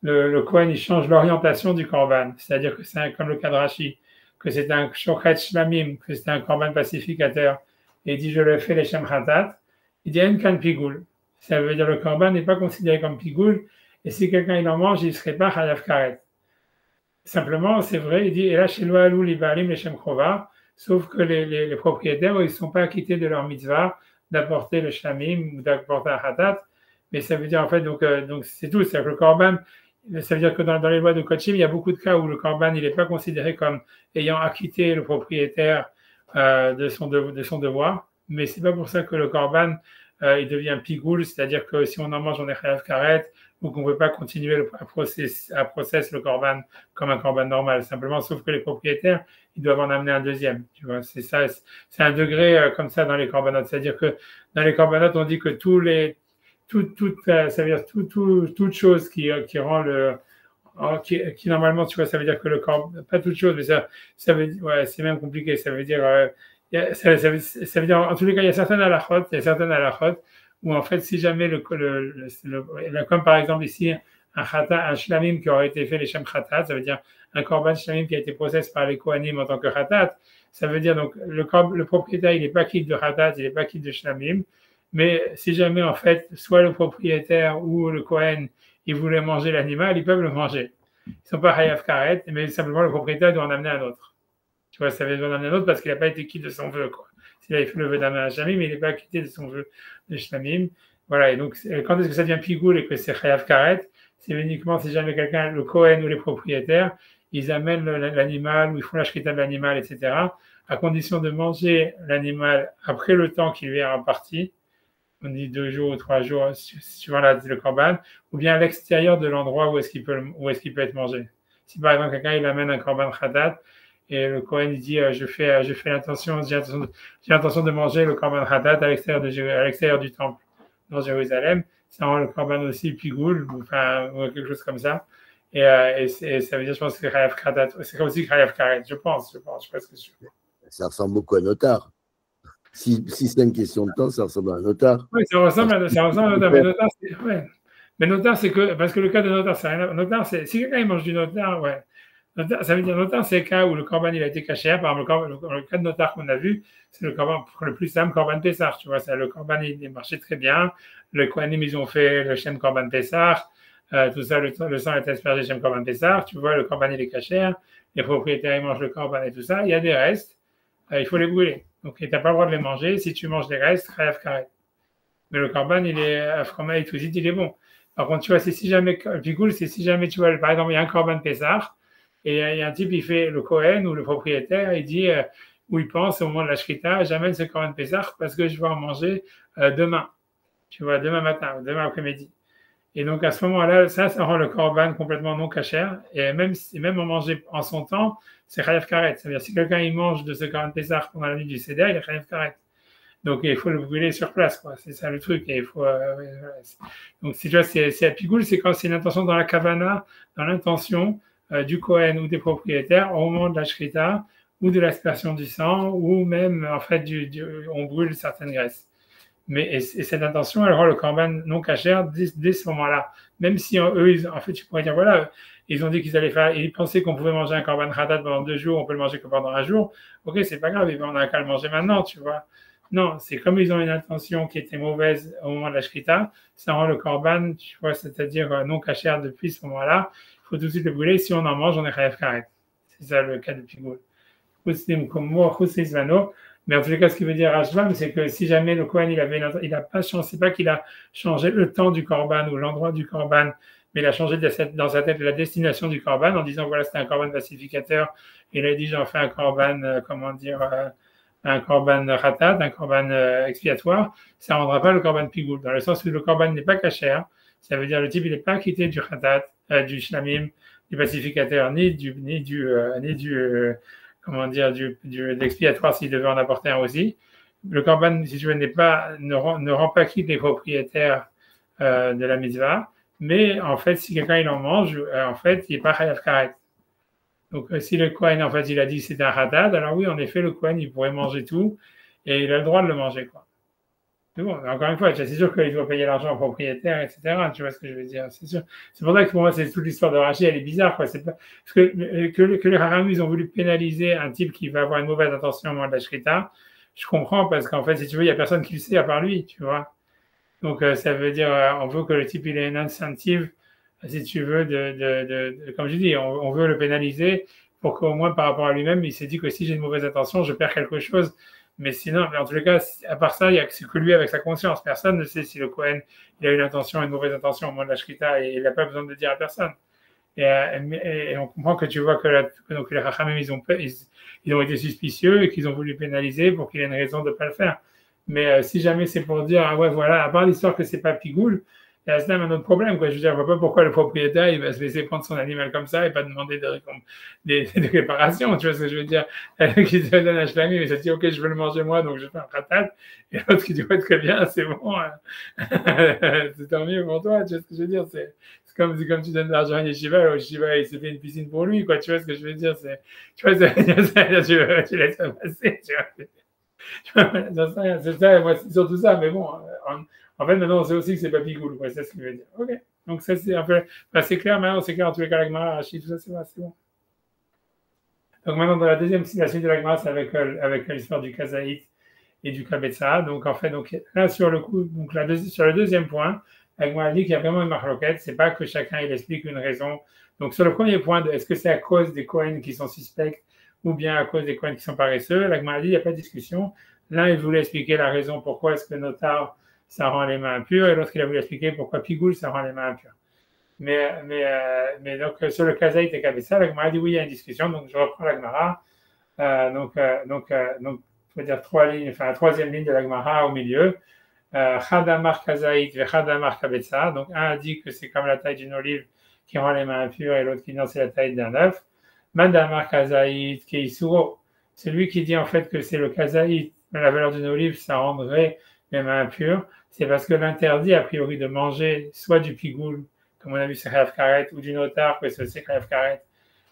Speaker 1: le Kohen, il change l'orientation du korban. C'est-à-dire que c'est comme le cas de Rashi. que c'est un shochet shlamim, que c'est un korban pacificateur, et il dit je le fais les shem khatat, il dit en kan pigoul. Ça veut dire le korban n'est pas considéré comme pigoul, et si quelqu'un il en mange, il ne serait pas chayav karet. Simplement, c'est vrai, il dit, et là, chez Loalou, les Baalim, les Shem Krova, sauf que les propriétaires, ils ne sont pas acquittés de leur mitzvah d'apporter le shlamim ou d'apporter un hatat, mais ça veut dire, en fait, donc c'est tout, c'est-à-dire que le korban, ça veut dire que dans les lois de Kochim, il y a beaucoup de cas où le korban, il n'est pas considéré comme ayant acquitté le propriétaire de son devoir, mais c'est pas pour ça que le korban, il devient pigoul, c'est-à-dire que si on en mange, on est chayav karet, ou qu'on ne peut pas continuer à process le korban comme un korban normal, simplement, sauf que les propriétaires, ils doivent en amener un deuxième, tu vois, c'est ça, c'est un degré comme ça dans les korbanot, c'est-à-dire que dans les korbanot, on dit que ça veut dire toute chose qui rend qui normalement, tu vois, ça veut dire que le korban, pas toute chose, mais ça veut dire, ouais, c'est même compliqué, ça veut dire, ça veut dire, en tous les cas, il y a certaines halachot, où en fait, si jamais comme par exemple ici, un shlamim qui aurait été fait les shem khatat, ça veut dire un korban shlamim qui a été processé par les kohanim en tant que khatat, ça veut dire donc le propriétaire, il n'est pas quitte de khatat, il n'est pas quitte de shlamim, mais si jamais en fait, soit le propriétaire ou le kohen, ils voulaient manger l'animal, ils peuvent le manger. Ils ne sont pas hayav karet, mais simplement le propriétaire doit en amener un autre. Tu vois, ça veut dire en amener un autre parce qu'il n'a pas été quitte de son vœu, quoi. S'il avait fait le vœu d'amener un shlamim, mais il n'est pas quitté de son vœu de shlamim. Voilà, et donc quand est-ce que ça devient pigoul et que c'est chayav karet? C'est uniquement si jamais quelqu'un, le kohen ou les propriétaires, ils amènent l'animal ou ils font la shrita de l'animal, etc., à condition de manger l'animal après le temps qui lui est imparti. On dit 2 jours ou 3 jours, suivant le korban, ou bien à l'extérieur de l'endroit où est-ce qu'il peut être mangé. Si par exemple quelqu'un il amène un korban khatat et le Kohen il dit j'ai l'intention de manger le korban khatat à l'extérieur du temple dans Jérusalem, ça rend le korban aussi pigoul, ou quelque chose comme ça. Et ça veut dire, je pense que c'est chayav khatat, c'est aussi chayav karet, je pense, je suis presque sûr.
Speaker 3: Ça ressemble beaucoup à notar. Si c'est une question de temps, ça ressemble à un notar.
Speaker 1: Oui, ça ressemble à un notar. Mais notar, c'est que, parce que le cas de notar, c'est rien. Notar, c'est, si quelqu'un il mange du notar, ouais. Notar, ça veut dire notar, c'est le cas où le korban il a été caché. Par exemple, le cas de notar qu'on a vu, c'est le korban le plus simple, korban Pessah. Tu vois, le korban il marchait très bien. Le Kohanim, ils ont fait le shem korban Pessah. Tout ça, le sang est aspergé shem korban Pessah. Tu vois, le korban il est caché. Les propriétaires ils mangent le korban et tout ça. Il y a des restes. Il faut les brûler. Donc, tu n'as pas le droit de les manger. Si tu manges les restes, chayav karet. Mais le korban, il est afroma et tout il est bon. Par contre, tu vois, c'est si jamais, pigoul, c'est si jamais, tu vois, par exemple, il y a un korban Pessah, et il y a un type, il fait le Kohen ou le propriétaire, il dit, où il pense au moment de la shrita, j'amène ce korban Pessah parce que je vais en manger demain. Tu vois, demain matin, ou demain après-midi. Et donc, à ce moment-là, ça rend le korban complètement non cachère. Et même en manger en son temps, c'est chayav karet. C'est-à-dire, si quelqu'un il mange de ce korban Pessah pendant la nuit du Seder, il est chayav karet. Donc, il faut le brûler sur place, quoi. C'est ça le truc. Et il faut, donc, si tu vois, c'est à pigoul, c'est quand c'est une intention dans la kavana, dans l'intention du Kohen ou des propriétaires au moment de la shrita ou de l'aspersion du sang ou même, en fait, on brûle certaines graisses. Mais cette intention, elle rend le korban non cachère dès ce moment-là. Même si eux, en fait, tu pourrais dire, voilà, ils ont dit ils pensaient qu'on pouvait manger un korban khatat pendant 2 jours, on peut le manger que pendant 1 jour. Ok, c'est pas grave, on n'a qu'à le manger maintenant, tu vois. Non, c'est comme ils ont une intention qui était mauvaise au moment de la shrita, ça rend le korban, tu vois, c'est-à-dire non cachère depuis ce moment-là. Il faut tout de suite le brûler. Si on en mange, on est chayav karet. C'est ça le cas de pigoul. Mais en tous les cas, ce qui veut dire Rashbam, c'est que si jamais le Kohen, il a pas changé, c'est pas qu'il a changé le temps du korban ou l'endroit du korban, mais il a changé dans sa tête la destination du korban en disant, voilà, c'était un korban pacificateur. Il a dit, j'en fais un korban, un korban ratat, un korban expiatoire. Ça ne rendra pas le korban pigoul, dans le sens où le korban n'est pas cachère. Ça veut dire le type, il n'est pas quitté du ratat, du shlamim, du pacificateur, ni du l'expiatoire s'il devait en apporter un aussi. Le korban, si tu veux, ne rend pas quitte les propriétaires de la mitzvah, mais en fait, si quelqu'un il en mange, en fait, il n'est pas chayav karet. Donc, si le Kohen, en fait, il a dit que c'était un hatat, alors oui, en effet, le Kohen, il pourrait manger tout et il a le droit de le manger, quoi. Mais bon, encore une fois, c'est sûr qu'il doit payer l'argent au propriétaire, etc. Tu vois ce que je veux dire, c'est sûr. C'est pour ça que pour moi, c'est toute l'histoire de Rachid, elle est bizarre, quoi. C'est pas, parce que les Haram, ils ont voulu pénaliser un type qui va avoir une mauvaise intention au moment de la Shrita. Je comprends, parce qu'en fait, si tu veux, il n'y a personne qui le sait à part lui, tu vois. Donc, ça veut dire, on veut que le type, il ait une incentive, si tu veux, comme je dis, on veut le pénaliser pour qu'au moins par rapport à lui-même, il s'est dit que si j'ai une mauvaise intention, je perds quelque chose. Mais sinon, mais en tous les cas, à part ça, il n'y a que lui avec sa conscience. Personne ne sait si le Kohen, il a une intention, une mauvaise intention au moment de la Shrita, et il n'a pas besoin de le dire à personne. Et on comprend que tu vois que donc les Rachamim, ils ont été suspicieux et qu'ils ont voulu pénaliser pour qu'il ait une raison de ne pas le faire. Mais si jamais c'est pour dire, ah ouais, voilà, à part l'histoire que c'est pas Pigoul, il y a un autre problème, quoi. Je veux dire, je vois pas pourquoi le propriétaire, il va se laisser prendre son animal comme ça et pas demander des réparation. Tu vois ce que je veux dire? Qui se donne un chlami, mais se dit, OK, je veux le manger moi, donc je fais un patate. Et l'autre qui dit, ouais, très bien, c'est bon. C'est tant mieux pour toi. Tu vois ce que je veux dire? C'est comme tu donnes de l'argent à Yeshiva, Yeshiva, il s'est fait une piscine pour lui, quoi. Tu vois ce que je veux dire? Tu vois, tu laisses ça passer, tu vois. C'est ça, moi, c'est surtout ça, mais bon, en fait, maintenant, on sait aussi que c'est pas Pigoul, quoi, c'est ce qu'il veut dire. OK. Donc, ça, c'est un peu, c'est clair, maintenant, c'est clair, en tous les cas, la Gemara, Rachid, tout ça, c'est bon. Donc, maintenant, dans la suite de la Gemara, c'est avec l'histoire du Kazaït et du Kabetza. Donc, en fait, là, sur le coup, donc, sur le deuxième point, la Gemara dit qu'il y a vraiment une marloquette, c'est pas que chacun, il explique une raison. Donc, sur le premier point, est-ce que c'est à cause des Kohen qui sont suspects ou bien à cause des Kohen qui sont paresseux, la Gemara dit, il n'y a pas de discussion. L'un, il voulait expliquer la raison pourquoi est-ce que notar, ça rend les mains impures, et l'autre, il a voulu expliquer pourquoi Pigoul, ça rend les mains impures. Mais donc, sur le Kazaït et Kabetza, la Gemara dit oui, il y a une discussion, donc je reprends la Gemara. Donc, il faut dire la troisième ligne de la Gemara au milieu. Chadamar Kazaït et Chadamar Kabetza. Donc, un a dit que c'est comme la taille d'une olive qui rend les mains impures, et l'autre qui dit non, c'est la taille d'un œuf. Madamar Kazaït Keisuro. Celui qui dit en fait que c'est le Kazaït, la valeur d'une olive, ça rendrait les mains impures, c'est parce que l'interdit, a priori, de manger soit du pigoul, comme on a vu c'est Chayav Karet, ou du notar, que c'est Chayav Karet,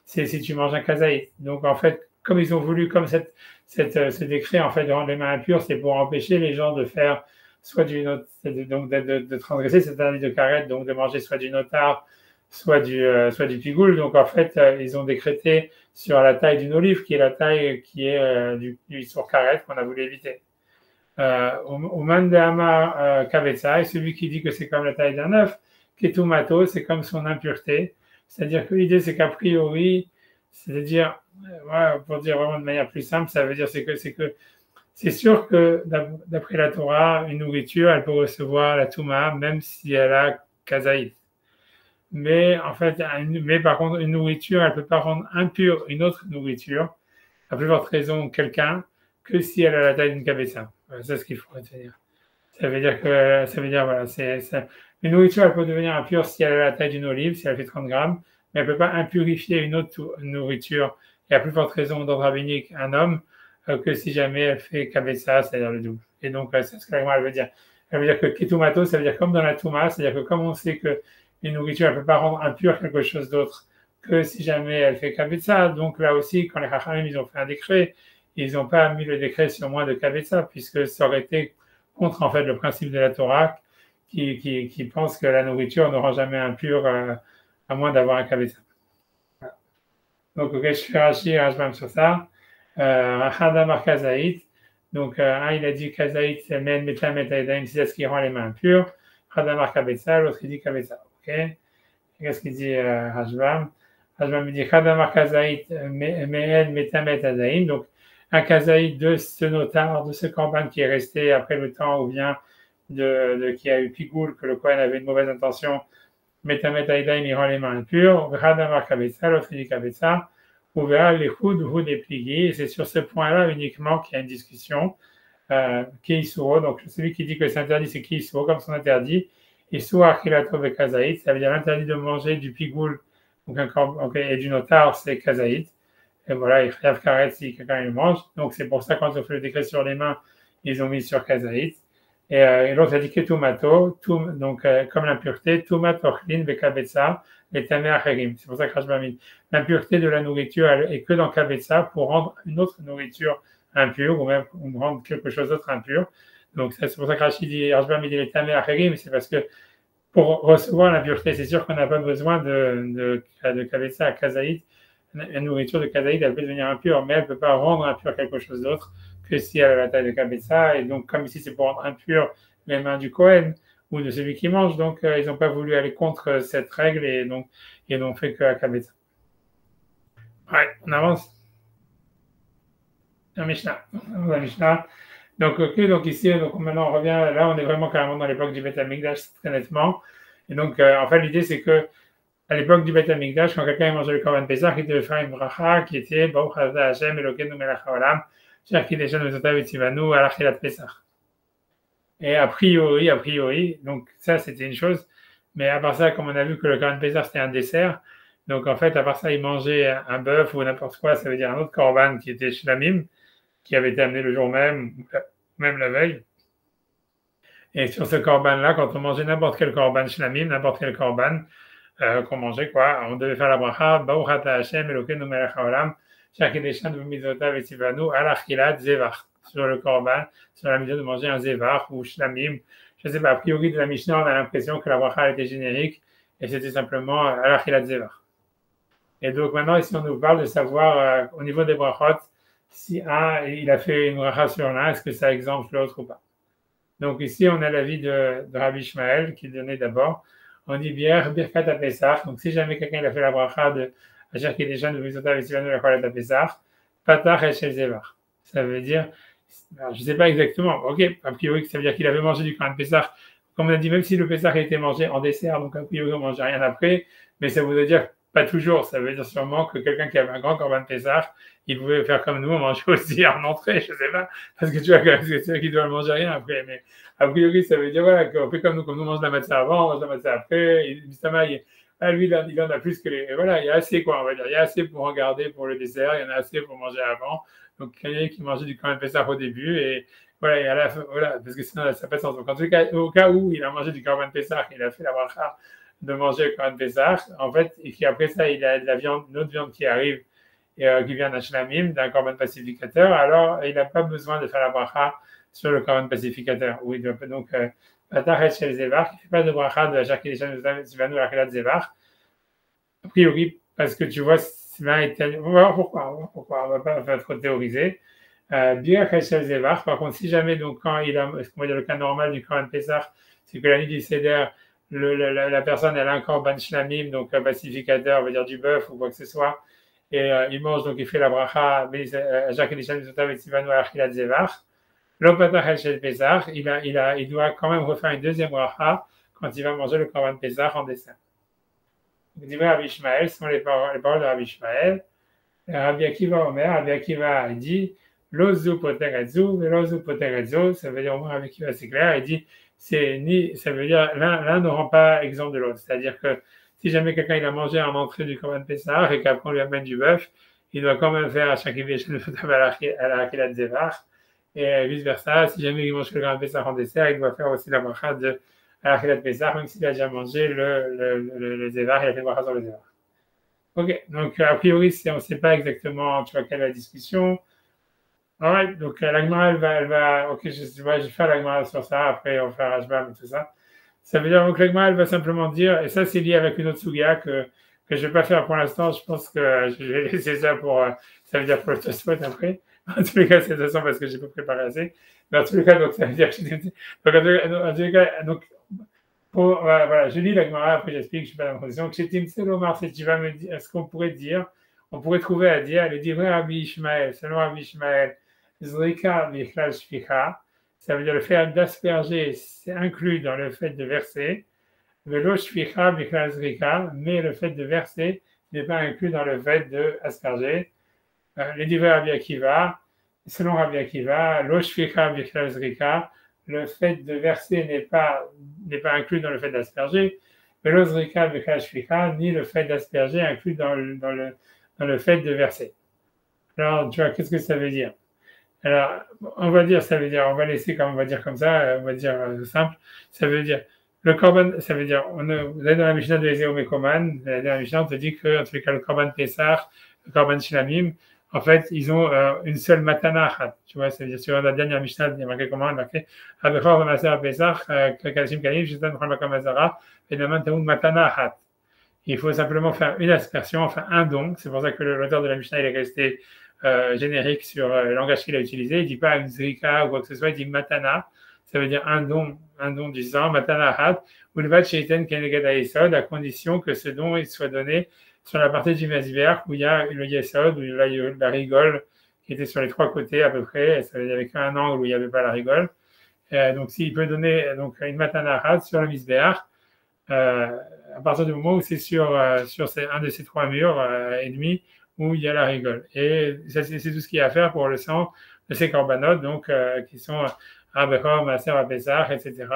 Speaker 1: c'est si tu manges un kazaït. Donc, en fait, comme ils ont voulu, comme ce décret, en fait, de rendre les mains impures, c'est pour empêcher les gens de faire soit de transgresser cet interdit de karet, donc de manger soit du notar, soit du pigoul. Donc, en fait, ils ont décrété sur la taille d'une olive, qui est la taille qui est du sur karet, qu'on a voulu éviter. Au Mandama Kavetsa, et celui qui dit que c'est comme la taille d'un œuf, Ketumato, c'est comme son impureté. C'est-à-dire que l'idée, c'est qu'a priori, c'est-à-dire, pour dire vraiment de manière plus simple, ça veut dire c'est sûr que d'après la Torah, une nourriture, elle peut recevoir la Touma, même si elle a Kazaït. Mais en fait, par contre, une nourriture, elle ne peut pas rendre impure une autre nourriture, à plus forte raison quelqu'un, que si elle a la taille d'une cabessa. Voilà, c'est ce qu'il faut retenir. Ça veut dire, voilà, une nourriture, elle peut devenir impure si elle a la taille d'une olive, si elle fait 30 grammes, mais elle ne peut pas impurifier une autre nourriture, et à plus forte raison d'ordre rabbinique, un homme, que si jamais elle fait cabessa, c'est-à-dire le double. Et donc, c'est ce que la Gemara veut dire. Elle veut dire que ketumato, ça veut dire comme dans la touma, c'est-à-dire que comme on sait que une nourriture, elle ne peut pas rendre impure quelque chose d'autre que si jamais elle fait kabetza. Donc là aussi, quand les Chachamim, ils ont fait un décret, ils n'ont pas mis le décret sur moins de kabetza, puisque ça aurait été contre en fait le principe de la Torah qui pense que la nourriture ne rend jamais impure à moins d'avoir un kabetza. Voilà. Donc, ok, je fais Rashbam sur ça. Hadamar Kazaït. Donc, un, il a dit Kazaït, c'est men metamet aïdaim, c'est ce qui rend les mains impures. Hadamar Kabetza, l'autre il dit kabetza. Ok. Qu'est-ce qu'il dit Rashbam? Rashbam dit Khadamar Kazaït Mehen Metamet Adaïm. Donc, un Kazaït de ce notar, de ce corban qui est resté après le temps ou bien qui a eu Pigoul, que le Kohen avait une mauvaise intention. Metamet Adaïm, il rend les mains impures. Khadamar Kabetza, l'autre il dit kabetza. On verra les houd et pligui. Et c'est sur ce point-là uniquement qu'il y a une discussion. Keisuro, donc celui qui dit que c'est interdit, c'est Keisuro, comme son interdit. Et soit Achilato ve Kazaït, ça veut dire l'interdit de manger du pigoul et du notar, c'est Kazaït. Et voilà, il y a Karet si quelqu'un le mange. Donc c'est pour ça, quand ils ont fait le décret sur les mains, ils ont mis sur Kazaït. Et l'autre a dit Ketumato, donc comme l'impureté, Tumat Ochlin ve Kabetza, et Tamer Acherim. C'est pour ça que Rashbam dit l'impureté de la nourriture est que dans Kabetza pour rendre une autre nourriture impure ou même rendre quelque chose d'autre impur. Donc, c'est pour ça que Rachid dit, Rashbam, il dit les tamé acherim, c'est parce que pour recevoir la pureté, c'est sûr qu'on n'a pas besoin de kavetsa à kazaït. La nourriture de kazaït, elle peut devenir impure, mais elle ne peut pas rendre impure quelque chose d'autre que si elle a la taille de kavetsa. Et donc, comme ici, c'est pour rendre impure les mains du Kohen ou de celui qui mange, donc ils n'ont pas voulu aller contre cette règle et donc ils n'ont fait que à kavetsa. Ouais, on avance. La Mishnah. La Mishnah. Donc, okay, donc ici, donc maintenant on revient, là on est vraiment carrément dans l'époque du Beth Amikdash, très nettement. Et donc, en fait, l'idée c'est que à l'époque du Beth Amikdash, quand quelqu'un mangeait le Korban Pesach, il devait faire une bracha qui était Baruch Atah Hashem Elokeinu melech haolam, Asher kideshanu mitzvotav v'tzivanu ala achilat Pesach. Et a priori, donc ça c'était une chose, mais à part ça, comme on a vu que le Korban Pesach c'était un dessert, donc en fait, à part ça, il mangeait un bœuf ou n'importe quoi, ça veut dire un autre Korban qui était shlamim, qui avait été amené le jour même, même la veille. Et sur ce korban-là, quand on mangeait n'importe quel korban shlamim, n'importe quel korban qu'on mangeait, quoi, on devait faire la bracha, Baruch Atah Hashem Elokeinu melech haolam, Asher kideshanu mitzvotav v'tzivanu ala achilat zevach, sur le korban, sur la mission de manger un zevach ou shlamim. Je ne sais pas, a priori de la Mishnah, on a l'impression que la bracha était générique et c'était simplement ala achilat zevach. Et donc maintenant, ici, on nous parle de savoir au niveau des brachot, si un, il a fait une bracha sur l'un, est-ce que ça exempte l'autre ou pas. Donc ici, on a l'avis de Rabbi Ishmael qui donnait d'abord. On dit Birkat HaPesach. Donc si jamais quelqu'un il a fait la bracha de Asher kideshanu mitzvotav v'tzivanu ala achilat HaPesach, Patach Eshel Zevach. Ça veut dire, alors, je ne sais pas exactement, ok, a priori ça veut dire qu'il avait mangé du Korban Pesach. Comme on a dit, même si le Pesach a été mangé en dessert, donc a priori on ne mangeait rien après, mais ça voudrait dire pas toujours, ça veut dire sûrement que quelqu'un qui avait un grand Korban Pesach, il pouvait faire comme nous, manger aussi en entrée, je ne sais pas, parce que tu vois, c'est sûr qu'il doit manger rien après, mais a priori, ça veut dire, voilà, qu'on fait comme nous on mange la matière avant, on mange la matière après, et justement, lui, il en a plus que les, voilà, il y a assez, quoi, on va dire, il y a assez pour regarder pour le dessert, il y en a assez pour manger avant, donc il y en a qui mangeait du Korban Pesach au début, et voilà, et à la fin, voilà, parce que sinon, ça n'a pas de sens. Donc, en tout cas, au cas où il a mangé du Korban Pesach, il a fait la bracha de manger le Korban Pesach, en fait, et qu'après ça, il a de la viande, une autre viande qui arrive, et qui vient d'un shlamim, d'un Korban pacificateur, alors il n'a pas besoin de faire la bracha sur le Korban pacificateur. Oui, donc, Patach Eshel Zevach, il ne fait pas de bracha de Asher kideshanu mitzvotav ala achilat zevach. A priori, parce que tu vois, on va voir pourquoi, on ne va pas faire trop théoriser. Birkat Eshel Zevach, par contre, si jamais, donc, quand il a, ce qu'on va dire le cas normal du Korban Pesach, c'est que la nuit du Seder, la personne elle a un korban shlamim, donc un pacificateur, on va dire du bœuf ou quoi que ce soit, et il mange, donc il fait la bracha, Asher kideshanu mitzvotav v'tzivanu ala achilat zevach. Lo patach eshel Pesach, il doit quand même refaire une deuxième bracha quand il va manger le korban Pesach en dessert. Donc, dit Rabbi Ishmael, ce sont les paroles de Rabbi Ishmael. Rabbi Akiva Omer, Rabbi Akiva il dit Lozu poter etzu, velozu poter etzu, ça veut dire au moins Rabbi Akiva c'est clair, il dit ça veut dire l'un ne rend pas exemple de l'autre. C'est-à-dire que si jamais quelqu'un il a mangé en entrée du Korban Pesach et qu'après on lui amène du bœuf, il doit quand même faire à chaque événement à la achilat zevach, et vice versa. Si jamais il mange le Korban Pesach en dessert, il doit faire aussi la bracha de à la achilat Pesach, même s'il a déjà mangé le zevach, il a fait bracha sur le zevach. Ok, donc a priori on ne sait pas exactement, tu vois, quelle est la discussion. Alright, donc la Gemara, elle va, ok, je vais faire la Gemara sur ça, après on va faire Rashbam et tout ça. Ça veut dire que la Gemara, elle va simplement dire, et ça c'est lié avec une autre sugia que je ne vais pas faire pour l'instant, je pense que je vais laisser ça pour, ça veut dire pour le Tosfot après. En tous les cas, c'est de toute façon parce que je n'ai pas préparé assez. Mais en tous les cas, donc ça veut dire que en tous les cas, donc, voilà, je lis la Gemara, après j'explique, je ne suis pas dans la position. Chetim Selomar, si tu vas me dire, ce qu'on pourrait dire, on pourrait trouver à dire, le dire Rabbi Ishmael, selon Rabbi Ishmael, Zrika Bichlal Shficha, ça veut dire le fait d'asperger, c'est inclus dans le fait de verser. Velo Shficha Bichlal Zrika, mais le fait de verser n'est pas inclus dans le fait d'asperger. Les divers Rabbi Akiva, selon Rabbi Akiva, Lo Shficha Bichlal Zrika, le fait de verser n'est pas inclus dans le fait d'asperger. Velo Zrika Bichlal Shficha, ni le fait d'asperger inclus dans le fait de verser. Alors, tu vois, qu'est-ce que ça veut dire? Alors, on va laisser comme on va dire comme ça, on va dire simple. Ça veut dire, le korban, ça veut dire, vous êtes dans la Mishnah de Ezeo Mekoman, dans la Mishnah, on te dit que, en tout cas, le korban Pesach, le korban Shlamim, en fait, ils ont une seule matana. Tu vois, c'est-à-dire sur la dernière Mishnah, il y a marqué comment, il y a marqué Abechor v'maser Pesach, Kalashim Kalim, Shetan Mechol Makom Azara, Venaman Taoud matana. Il faut simplement faire une aspersion, enfin un don. C'est pour ça que l'auteur de la Mishnah il est resté générique sur le langage qu'il a utilisé. Il ne dit pas une zrika ou quoi que ce soit, il dit matana. Ça veut dire un don du sang, matana hat, ou le vat sheiten keneged hayesod, à condition que ce don il soit donné sur la partie du mesver où il y a le yesod, où il y a la rigole qui était sur les trois côtés à peu près. Ça veut dire avec un angle où il n'y avait pas la rigole. Donc s'il peut donner donc une matana hat sur le mesver, à partir du moment où c'est sur un de ces trois murs et demi où il y a la rigole. Et ça, c'est tout ce qu'il y a à faire pour le sang de ces corbanotes, donc qui sont Abechor, Maaser, Pesach, etc.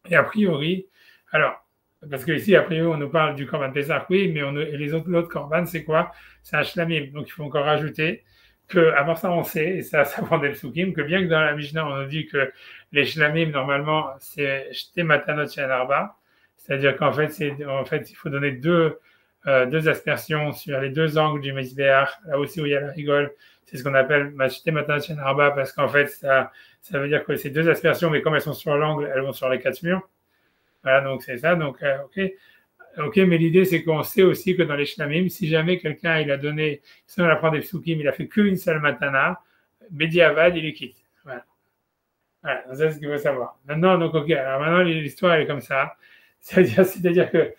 Speaker 1: Et a priori, alors, parce que ici, a priori, on nous parle du korban Pesach, oui, mais et l'autre korban, c'est quoi? C'est un shlamim. Donc, il faut encore rajouter que, à part ça, on sait, et ça prend des psukim, que bien que dans la Mishnah, on nous dit que les shlamim, normalement, c'est shte matanot shen arba, c'est-à-dire qu'en fait, il faut donner deux aspersions sur les deux angles du Mizbeach, là aussi où il y a la rigole. C'est ce qu'on appelle Machete Matanot Shen Arba, parce qu'en fait, ça veut dire que ces deux aspersions, mais comme elles sont sur l'angle, elles vont sur les quatre murs. Voilà, donc c'est ça. Donc, OK, mais l'idée, c'est qu'on sait aussi que dans les Shlamim, si jamais quelqu'un, il a donné, si on apprend des psukim, il a fait qu'une seule matana, Bedi Avad, il est quitte. Voilà. Voilà, c'est ce qu'il faut savoir. Maintenant, donc, OK, alors maintenant, l'histoire, elle est comme ça. C'est-à-dire que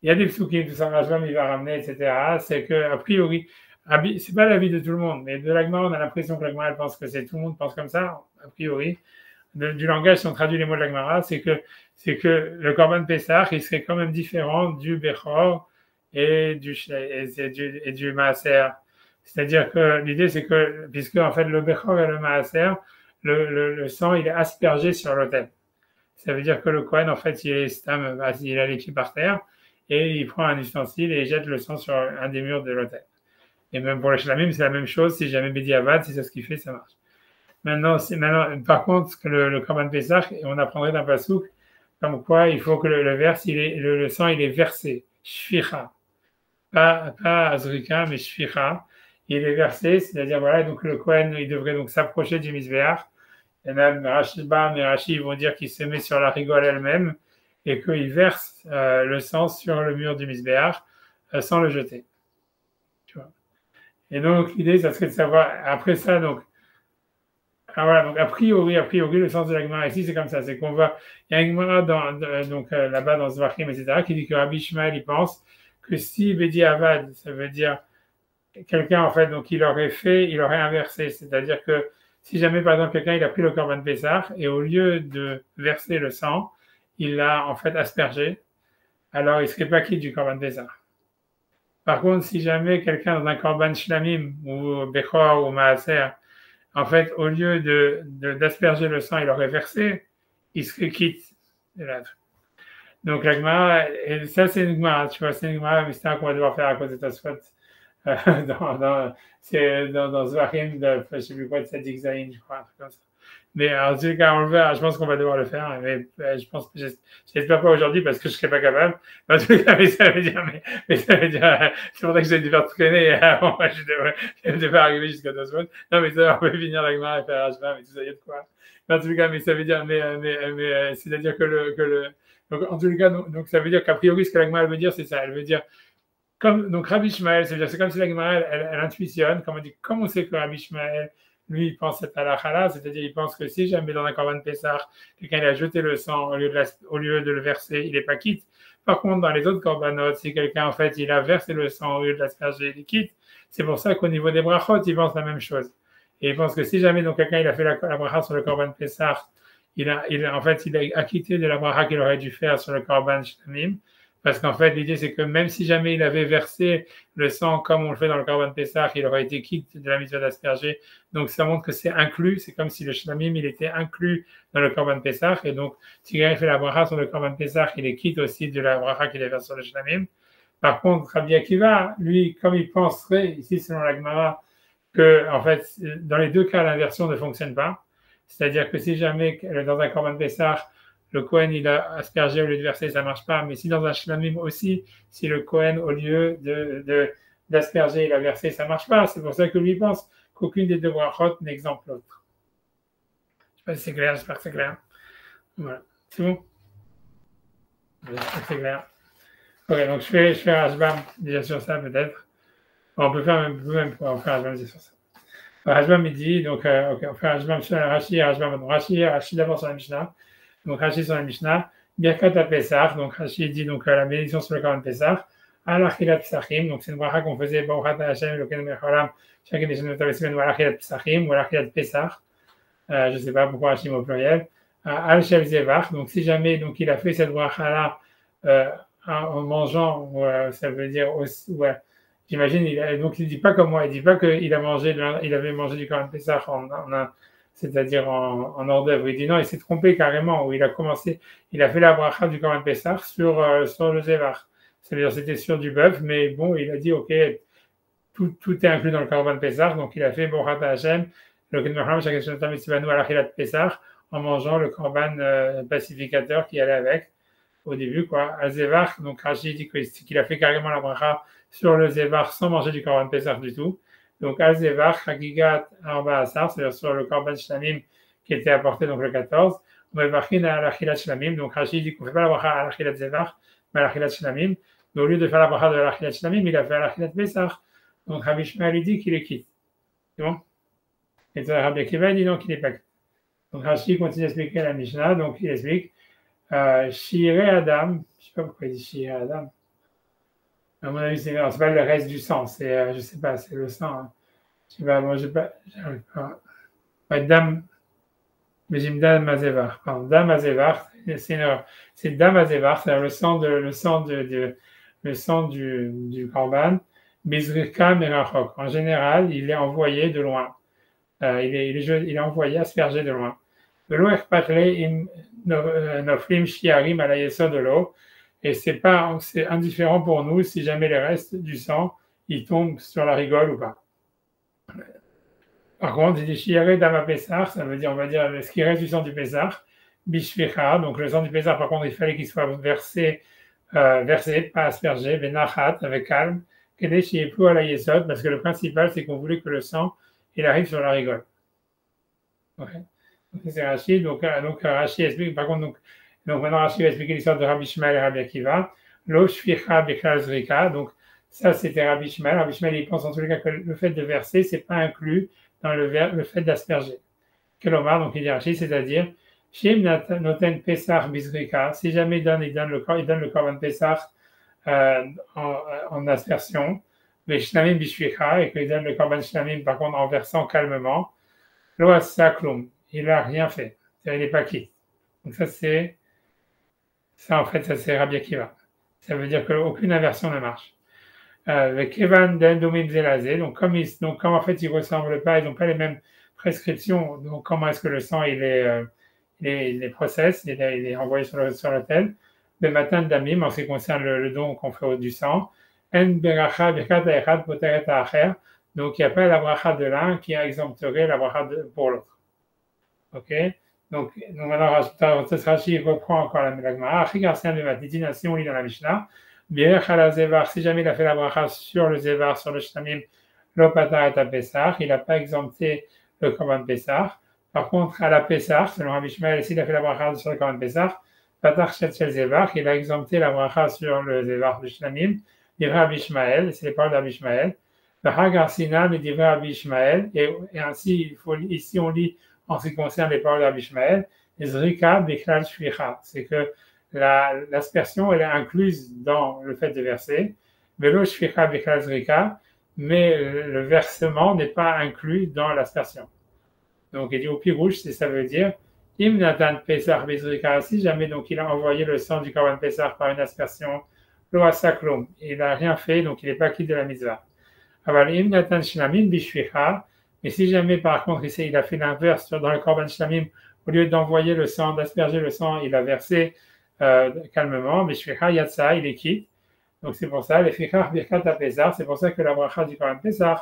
Speaker 1: il y a des psukim, tout ça, Rajbam, il va ramener, etc. C'est que, a priori, c'est pas l'avis de tout le monde, mais de l'Agma, on a l'impression que l'Agma, elle pense que tout le monde pense comme ça, a priori. Du langage, si on traduit les mots de l'Agmara, c'est que le Korban Pessah, il serait quand même différent du Bechor et du Maaser. C'est-à-dire que l'idée, c'est que, puisque, en fait, le Bechor et le Maaser, le sang, il est aspergé sur l'autel. Ça veut dire que le Kohen, en fait, il a les pieds par terre et il prend un ustensile et il jette le sang sur un des murs de l'autel. Et même pour les shlamim, c'est la même chose. Si jamais Bedi Avad, si c'est ce qu'il fait, ça marche. Maintenant, par contre, que le Korban Pesach, on apprendrait d'un pasouk comme quoi il faut que le sang, il est versé. Shficha. Pas azrika, mais shficha. Il est versé, c'est-à-dire, voilà, donc le Kohen, il devrait donc s'approcher du Mizbeach. Et même Rashba et Rashi, ils vont dire qu'il se met sur la rigole elle-même et qu'il verse le sang sur le mur du Mizbeach sans le jeter. Tu vois. Et donc, l'idée, ça serait de savoir, après ça, donc, voilà, donc a priori, le sens de la Gemara ici, c'est comme ça, c'est qu'on va, il y a une Gemara là-bas dans Zvachim, etc., qui dit que Rabbi Ishmael, il pense que si Bedi Avad, ça veut dire quelqu'un, en fait, donc il aurait inversé, c'est-à-dire que si jamais, par exemple, quelqu'un, il a pris le Korban Pessah, et au lieu de verser le sang, il l'a, en fait, aspergé, alors il ne serait pas quitte du Korban Pessah. Par contre, si jamais quelqu'un dans un Korban Shlamim, ou Bechor, ou Maaser, en fait, au lieu d'asperger le sang, il aurait versé, il serait quitte. Donc, la Gemara, et ça, c'est une Gemara, tu vois, c'est une Gemara mystère qu'on va devoir faire à cause de ta spot. C'est dans Zvachim, je ne sais plus quoi, de Sadik Zayin, je crois, un truc comme ça. Mais en tout cas, on le verra, je pense qu'on va devoir le faire, mais j'espère pas aujourd'hui parce que je ne serais pas capable. En tout cas, mais ça veut dire, c'est pour ça que j'ai dû faire traîner, moi, je devais arriver jusqu'à 2 secondes. Non, mais ça, on peut finir la Gemara et faire H20, mais tout ça, il y a de quoi. Mais en tout cas, mais ça veut dire, c'est-à-dire donc, en tout cas, donc, ça veut dire qu'a priori, ce que la Gemara veut dire, c'est ça, elle veut dire, donc Rabbi Ishmael, c'est comme si la Gemara, elle intuitionne, comme on dit, comme on sait que Rabbi Ishmael, lui, il pense cette halakha-là, c'est-à-dire il pense que si jamais dans un korban Pessah, quelqu'un a jeté le sang au lieu de le verser, il n'est pas quitte. Par contre, dans les autres korbanot, si quelqu'un, en fait, il a versé le sang au lieu de l'asperger, il est quitte. C'est pour ça qu'au niveau des brachot, il pense la même chose. Et il pense que si jamais donc quelqu'un il a fait la bracha sur le korban Pessah, il a acquitté de la bracha qu'il aurait dû faire sur le korban shlamim. Parce qu'en fait, l'idée, c'est que même si jamais il avait versé le sang comme on le fait dans le Korban Pessah, il aurait été quitte de la mitzvah d'asperger. Donc, ça montre que c'est inclus. C'est comme si le shlamim, il était inclus dans le Korban Pessah. Et donc, si quelqu'un fait la bracha sur le Korban Pessah, il est quitte aussi de la bracha qu'il a versée sur le shlamim. Par contre, Rabbi Akiva, lui, comme il penserait, ici, selon la Gemara, que, en fait, dans les deux cas, l'inversion ne fonctionne pas. C'est-à-dire que si jamais, dans un Korban Pessah, le Kohen, il a aspergé au lieu de verser, ça ne marche pas. Mais si dans un shlamim aussi, si le Kohen, au lieu d'asperger et la verser, ça ne marche pas. C'est pour ça que lui pense qu'aucune des deux brachot n'exemple l'autre. Je ne sais pas si c'est clair, j'espère que c'est clair. Voilà, c'est bon? J'espère que c'est clair. Ok, donc je fais Rashbam déjà sur ça peut-être. On peut même faire Rashbam déjà sur ça. Rashbam il dit, donc ok, on fait Rashbam sur Rashi et Rashbam. Donc Rashi d'abord sur la Mishnah. Donc Rashi sur la Mishnah. Birkat à Pessah. Donc Rashi dit donc la bénédiction sur le Korban Pessah. Alachilat Psachim. Donc c'est une bracha qu'on faisait Baruchat Hashem Elokeinu melech haolam chacun des semaines ou Alachilat Psachim ou Alachilat Pessah. Je ne sais pas pourquoi Rashi au pluriel. Al Shel Zevach. Donc si jamais donc il a fait cette bracha là en mangeant, ça veut dire aussi, j'imagine, donc il ne dit pas comme moi, il ne dit pas qu'il avait mangé du Korban Pessah c'est-à-dire en hors d'œuvre. Il dit non, il s'est trompé carrément, où il a fait la bracha du Korban Pessah sur le Zevach. C'est-à-dire c'était sur du bœuf, mais bon, il a dit ok, tout est inclus dans le Korban Pessah, donc il a fait Baruchat Hashem, en mangeant le Korban pacificateur qui allait avec. Au début, quoi, à Zévar, donc Rashi dit qu'il a fait carrément la bracha sur le Zévar sans manger du Korban Pessah du tout. Donc à Zévar, Chagigat Arba Asar, c'est-à-dire sur le Korban Shlamim qui était apporté donc le 14. On va marquer à l'Achilat Shlamim, donc Rashi dit qu'on ne fait pas la bracha à l'Achilat Zévar, mais à l'Achilat Shlamim. Mais au lieu de faire la bracha de l'Achilat Shlamim, il a fait à l'Achilat Pessah. Donc Rabbi Shmuel lui dit qu'il est quitte. C'est bon? Et Rabbi Akiva dit non, qu'il n'est pas quitte. Donc Rashi continue à expliquer la Mishnah, donc il explique. Shiré Adam, je ne sais pas pourquoi il dit Shiré Adam. À mon avis, c'est pas le reste du sang, je ne sais pas, c'est le sang. Hein. Je sais pas, moi, j'arrive pas. Ouais, Dam, mais j'ai Dam Azevar, pardon, Dam Azevar, c'est Dam Azevar, c'est le sang du Korban, Bizrika Merachok. En général, il est envoyé de loin. Il est envoyé aspergé de loin. De l'eau noflim shiarim à la yesod de l'eau, et c'est indifférent pour nous si jamais les restes du sang ils tombent sur la rigole ou pas. Par contre, il dit shiare dama pesach, ça veut dire, on va dire, ce qui reste du sang du pesach, bishvicha, donc le sang du pesach, par contre, il fallait qu'il soit versé, pas aspergé, benachat, avec calme, kedé shieplu à la yesod, parce que le principal, c'est qu'on voulait que le sang il arrive sur la rigole. Okay. Donc, c'est Rashi. Donc Rashi explique, par contre, donc maintenant Rashi va expliquer l'histoire de Rabbi Shmuel et Rabbi Akiva. Lo shficha bechal zrika. Donc, ça, c'était Rabbi Shmuel. Rabbi Shmuel, il pense en tous les cas que le fait de verser, c'est pas inclus dans le fait d'asperger. Kelomar, donc il dit Rashi, c'est-à-dire, Shim noten pesach bizrika. Si jamais il donne le korban pesach en aspersion, mais shlamim bishvicha, et qu'il donne le korban shlamim, par contre, en versant calmement, lo asa klum. Il n'a rien fait. Il n'est pas quitte. Donc ça c'est Rabbi Akiva. Ça veut dire qu'aucune inversion ne marche. Avec Evan d'Endomim Zelazé, donc comme en fait ils ne ressemblent pas, ils n'ont pas les mêmes prescriptions, donc comment est-ce que le sang il est process, il est envoyé sur l'autel. Le matin d'Amim, en ce qui concerne le don qu'on fait du sang, En beracha birkat echad poteret ha'acher, donc il n'y a pas la bracha de l'un qui exempterait la bracha pour l'autre. Ok, donc maintenant Rashi reprend encore la Gemara. Si on lit dans la Mishnah, si jamais il a fait la bracha sur le Zevar, sur le Shlamim, l'Opatar et à Pessah, il n'a pas exempté le Korban Pessah. Par contre, à la Pessah, selon Rabbi Shmuel, s'il a fait la bracha sur le Korban Pessah, Patar Shel Zevar, il a exempté la bracha sur le Zevar du Shlamim, divrei Rabbi Shmuel, c'est les paroles de Rabbi Shmuel. Hagar Sinan, les divrei Rabbi Shmuel, et ainsi, ici on lit en ce qui concerne les paroles d'Rabbi Shmuel, Zrika Beklal Shvicha, c'est que l'aspersion elle est incluse dans le fait de verser, Velo Shvicha Beklal Zrika, mais le versement n'est pas inclus dans l'aspersion. Donc il dit au pirouche, ça veut dire Im Natan Pesach Bezrika, si jamais donc il a envoyé le sang du Korban Pesach par une aspersion, Lo Asaklum, il n'a rien fait, donc il n'est pas quitte de la mitzvah. Aval Im Natan Shlamim Bishvicha, mais si jamais, par contre, il a fait l'inverse dans le Korban Shlamim, au lieu d'envoyer le sang, d'asperger le sang, il a versé calmement, mais Shvicha Yatsa, il est quitte. Donc c'est pour ça, les Fichach Birkat Pesach, c'est pour ça que la bracha du Korban Pesach,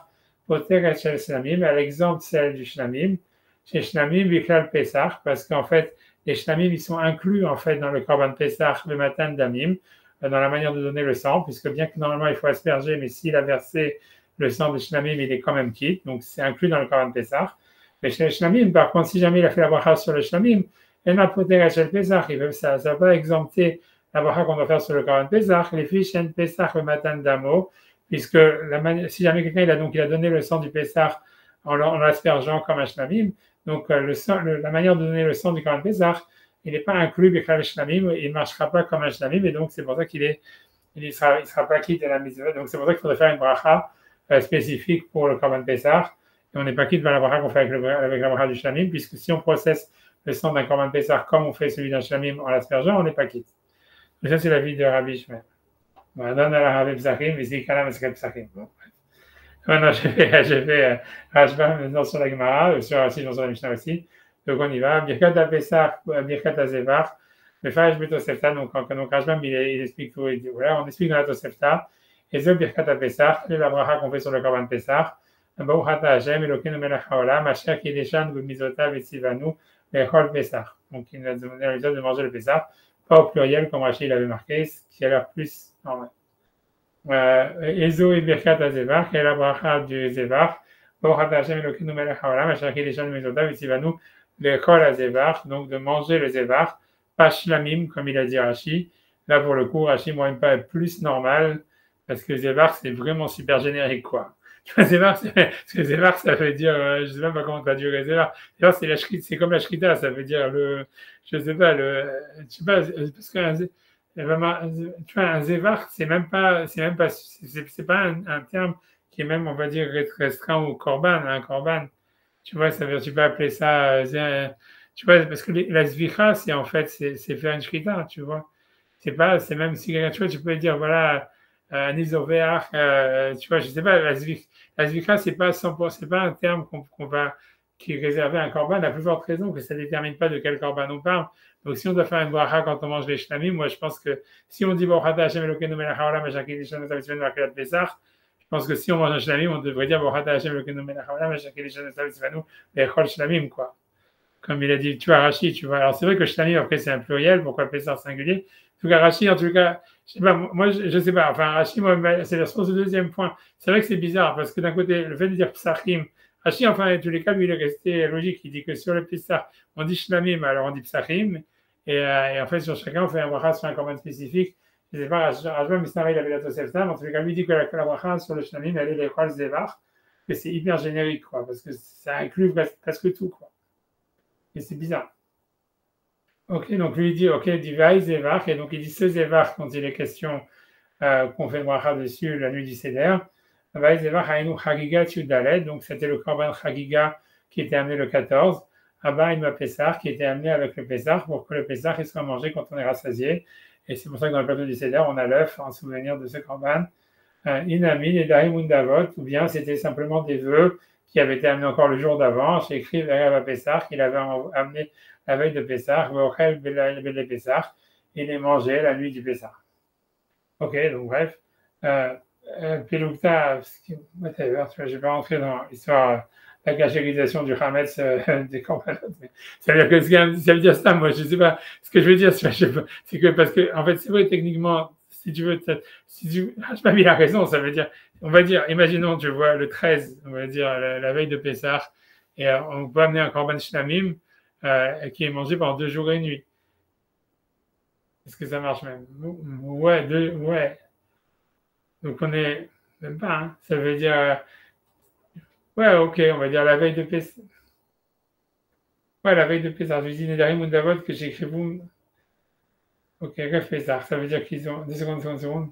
Speaker 1: Poter et Shel Shlamim, elle exempte celle du Shlamim, chez Shlamim Biklal Pesach, parce qu'en fait, les Shlamim, ils sont inclus en fait dans le Korban Pesach le matin d'Amim, dans la manière de donner le sang, puisque bien que normalement il faut asperger, mais s'il a versé le sang de Shlamim, il est quand même quitte, donc c'est inclus dans le Korban Pessah. Mais chez le Shlamim, par contre, si jamais il a fait la bracha sur le Shlamim, il n'a pas le Pessah, ça ne va pas exempter la bracha qu'on doit faire sur le Korban Pessah, les fiches en Pessah le matin d'Amo, puisque si jamais quelqu'un il a donné le sang du Pessah en l'aspergeant comme un Shlamim, donc la manière de donner le sang du Korban Pessah, il n'est pas inclus Bechal Shlamim, il ne marchera pas comme un Shlamim, et donc c'est pour ça qu'il sera pas quitte à la mitzvah. Donc c'est pour ça qu'il faudrait faire une bracha spécifique pour le Korban Pessah, et on n'est pas quitte par la bracha qu'on fait avec la bracha du Shlamim, puisque si on processe le sang d'un Korban Pessah comme on fait celui d'un Shlamim en l'aspergeant, on n'est pas quitte. Donc ça c'est l'avis de Rabbi Shmuel. Maintenant, j'ai fait Rashba maintenant sur la Gemara, sur la Mishnah aussi. Donc on y va. Birkat HaPessah, Birkat HaZevar, le Farash Betosefta. Donc Rashba, il explique tout. Voilà, on explique dans la Tosefta. Et ce Birkat HaPessah, c'est la bracha qu'on fait sur le Korban Pessah. Baruch Ata Hashem, Elokeinu melech haolam, Asher kideshan b'mizotav etzivanu le'echol Pessah. Donc il nous a demandé de manger le Pessah, pas au pluriel comme Rachid l'avait marqué, ce qui a l'air plus normal. Ezo et Birkat HaZevar, qui est la bracha du Zevar. Baruch Ata Hashem, Elokeinu melech haolam, Asher kideshan b'mizotav etzivanu le'echol HaZevar, donc de manger le Zevar, pas Shlamim, comme il a dit Rachid. Là pour le coup, Rachid ne pourrait pas être plus normal, parce que Zevar c'est vraiment super générique quoi. Zevar, ça veut dire, je ne sais même pas comment traduire Zevar. Zevar, c'est comme la Shrita, ça veut dire je ne sais pas, parce que un Zevar, c'est pas un terme qui est même, on va dire, restreint au Korban, un Korban. Tu vois, ça veut dire, tu peux appeler ça, tu vois, parce que la Zvicha, c'est faire une Shrita, tu vois. C'est même si quelqu'un, tu vois, tu peux dire, voilà, un isovéar, tu vois, je sais pas, la zvika, c'est pas un terme qui est réservé à un korban, la plus forte raison que ça ne détermine pas de quel korban on parle. Donc, si on doit faire une bracha quand on mange les shlamim, moi, je pense que si on dit Baruch Ata Hashem Elokeinu melech haolam asher kideshan b'mitzvot v'akedat Pesach, je pense que si on mange un shlamim, on devrait dire Baruch Ata Hashem Elokeinu melech haolam asher kideshan b'mitzvot v'echol shlamim, quoi. Comme il a dit, tu vois, Rachid, tu vois. Alors, c'est vrai que shlamim, après, c'est un pluriel, pourquoi Pesach singulier? En tout cas, Rachid, en tout cas, je sais pas, moi, je sais pas. Enfin, Rachid, moi, c'est la source du deuxième point. C'est vrai que c'est bizarre, parce que d'un côté, le fait de dire Psachim, Rachid, enfin, en tous les cas, lui, il est resté logique. Il dit que sur le Pessah, on dit Shlamim, alors on dit Psachim. Et en fait, sur chacun, on fait un bracha sur un korban spécifique. Je ne sais pas, Rajba Misnara, il avait la Tosefta, mais en tous les cas, lui dit que la bracha sur le Shlamim, elle est l'école Zevar, que c'est hyper générique, quoi, parce que ça inclut presque tout, quoi. Et c'est bizarre. Ok, donc lui il dit, ok, dit Vaï Zevar, et donc il dit ce Zevar quand il est question qu'on fait le bracha dessus la nuit du Seder. Vaï Zevar Haïnou Chagiga Tchudaled, donc c'était le korban Chagiga qui était amené le 14. Abba Ima Pessah qui était amené avec le Pessah pour que le Pessah il soit mangé quand on est rassasié. Et c'est pour ça que dans le plateau du Seder, on a l'œuf en souvenir de ce korban. Inamin et Darimundavot, ou bien c'était simplement des vœux qui avaient été amenés encore le jour d'avant. J'ai écrit Vereva Pessah qu'il avait amené la veille de Pessah, il les mangeait la nuit du Pessah. Ok, donc bref. Pelukta, whatever, je ne vais pas rentrer dans l'histoire, la cachérisation du Hametz des campagnes. Ça veut dire que ça veut dire ça, moi, je ne sais pas. Ce que je veux dire, c'est que parce que, en fait, c'est vrai, techniquement, si tu veux, je n'ai pas mis la raison, ça veut dire, on va dire, imaginons, tu vois, le 13, on va dire, la veille de Pessah, et on peut amener un korban shlamim, qui est mangé pendant 2 jours et 1 nuit. Est-ce que ça marche même? Ouais, ouais. Donc on est même pas, hein. Ça veut dire ouais, ok, on va dire la veille de Pessah. Ouais, la veille de Pessah. Je dis Nedarim ou Davot que j'ai écrit boum. Ok, rêve Pessah. Ça veut dire qu'ils ont 2 secondes.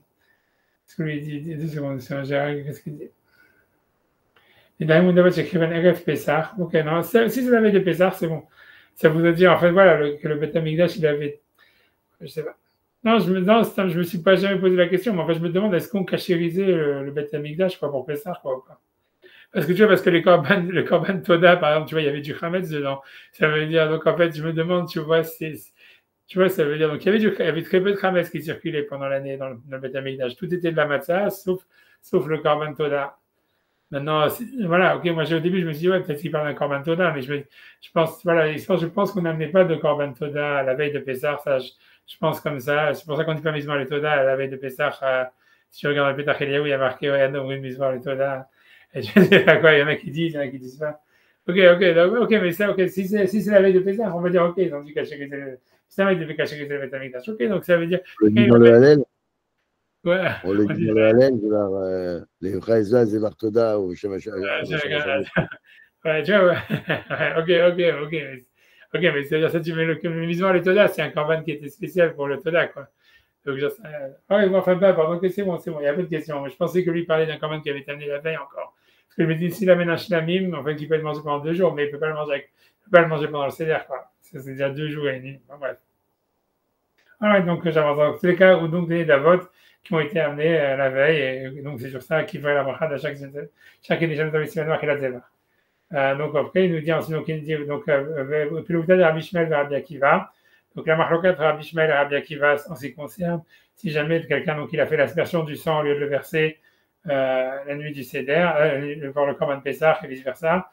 Speaker 1: Ce que lui dit 2 secondes, c'est un Gérard, qu'est-ce qu'il dit? Nedarim ou Davot, j'ai écrit rêve Pessah. Ok, non, si c'est la veille de Pessah, c'est bon. Ça voudrait dire, en fait, voilà, que le Beth Amikdash, il avait. Je sais pas. Non, je me suis pas jamais posé la question, mais en fait, je me demande, est-ce qu'on cachérisait le Beth Amikdash, quoi, pour Pessah, quoi, ou pas? Parce que tu vois, parce que le Korban Toda, par exemple, tu vois, il y avait du Hametz dedans. Ça veut dire, donc, en fait, je me demande, tu vois, tu vois, ça veut dire, donc, il y avait très peu de Hametz qui circulait pendant l'année dans le Beth Amikdash. Tout était de la matzah, sauf le Korban Toda. Maintenant, voilà, ok, moi au début je me suis dit, ouais, peut-être qu'il parle d'un Korban Toda, mais je pense, voilà, je pense qu'on n'amenait pas de Korban Toda à la veille de Pessah, ça je pense comme ça. C'est pour ça qu'on dit pas Mizmor le Toda à la veille de Pessah. Si tu regardes le Petach Eliyahu, il y a marqué Oyadom Mizmor le Toda. Et je ne sais pas quoi, il y en a qui disent, il y en a qui disent pas. Ok, mais ça, ok, si c'est la veille de Pessah, on va dire ok, ils ont dit cacher que c'est la veille de cacher que c'est le Betamikdash. Ok, donc ça veut dire.
Speaker 3: On le dit dans le Hallel.
Speaker 1: Ouais,
Speaker 3: on le dit dans le Hallel, les Raïzaz et l'Artoda ou Shemash.
Speaker 1: Ouais, tu vois, ouais. Ok, mais c'est-à-dire ça, tu mets le Mizmor le Toda, c'est un korban qui était spécial pour le Toda, quoi. Donc, ouais, enfin, pardon, c'est bon, il n'y a pas de question. Je pensais que lui parlait d'un commande qui avait été amené la veille encore. Parce que je me dis, s'il amène un shlamim, en fait, il peut le manger pendant 2 jours, mais il ne peut pas le manger pendant le seder, quoi. Ça, c'est déjà 2 jours et demi. Bon, bref. Ouais, donc, j'avance dans tous les cas où donc des davot qui ont été amenés la veille, et donc c'est sur ça qu'il va la bracha de chaque édition de Missimanoir qui la zéva. Donc, après, il nous dit ensuite, donc, il dit, donc, Pilouta de Rabbi Shmuel vers Rabbi Akiva. Donc, la marloquette entre Rabbi Shmuel et Rabbi Akiva, en ce qui concerne, si jamais quelqu'un, donc, il a fait l'aspersion du sang au lieu de le verser la nuit du Seder, pour le Korban Pessah et vice-versa,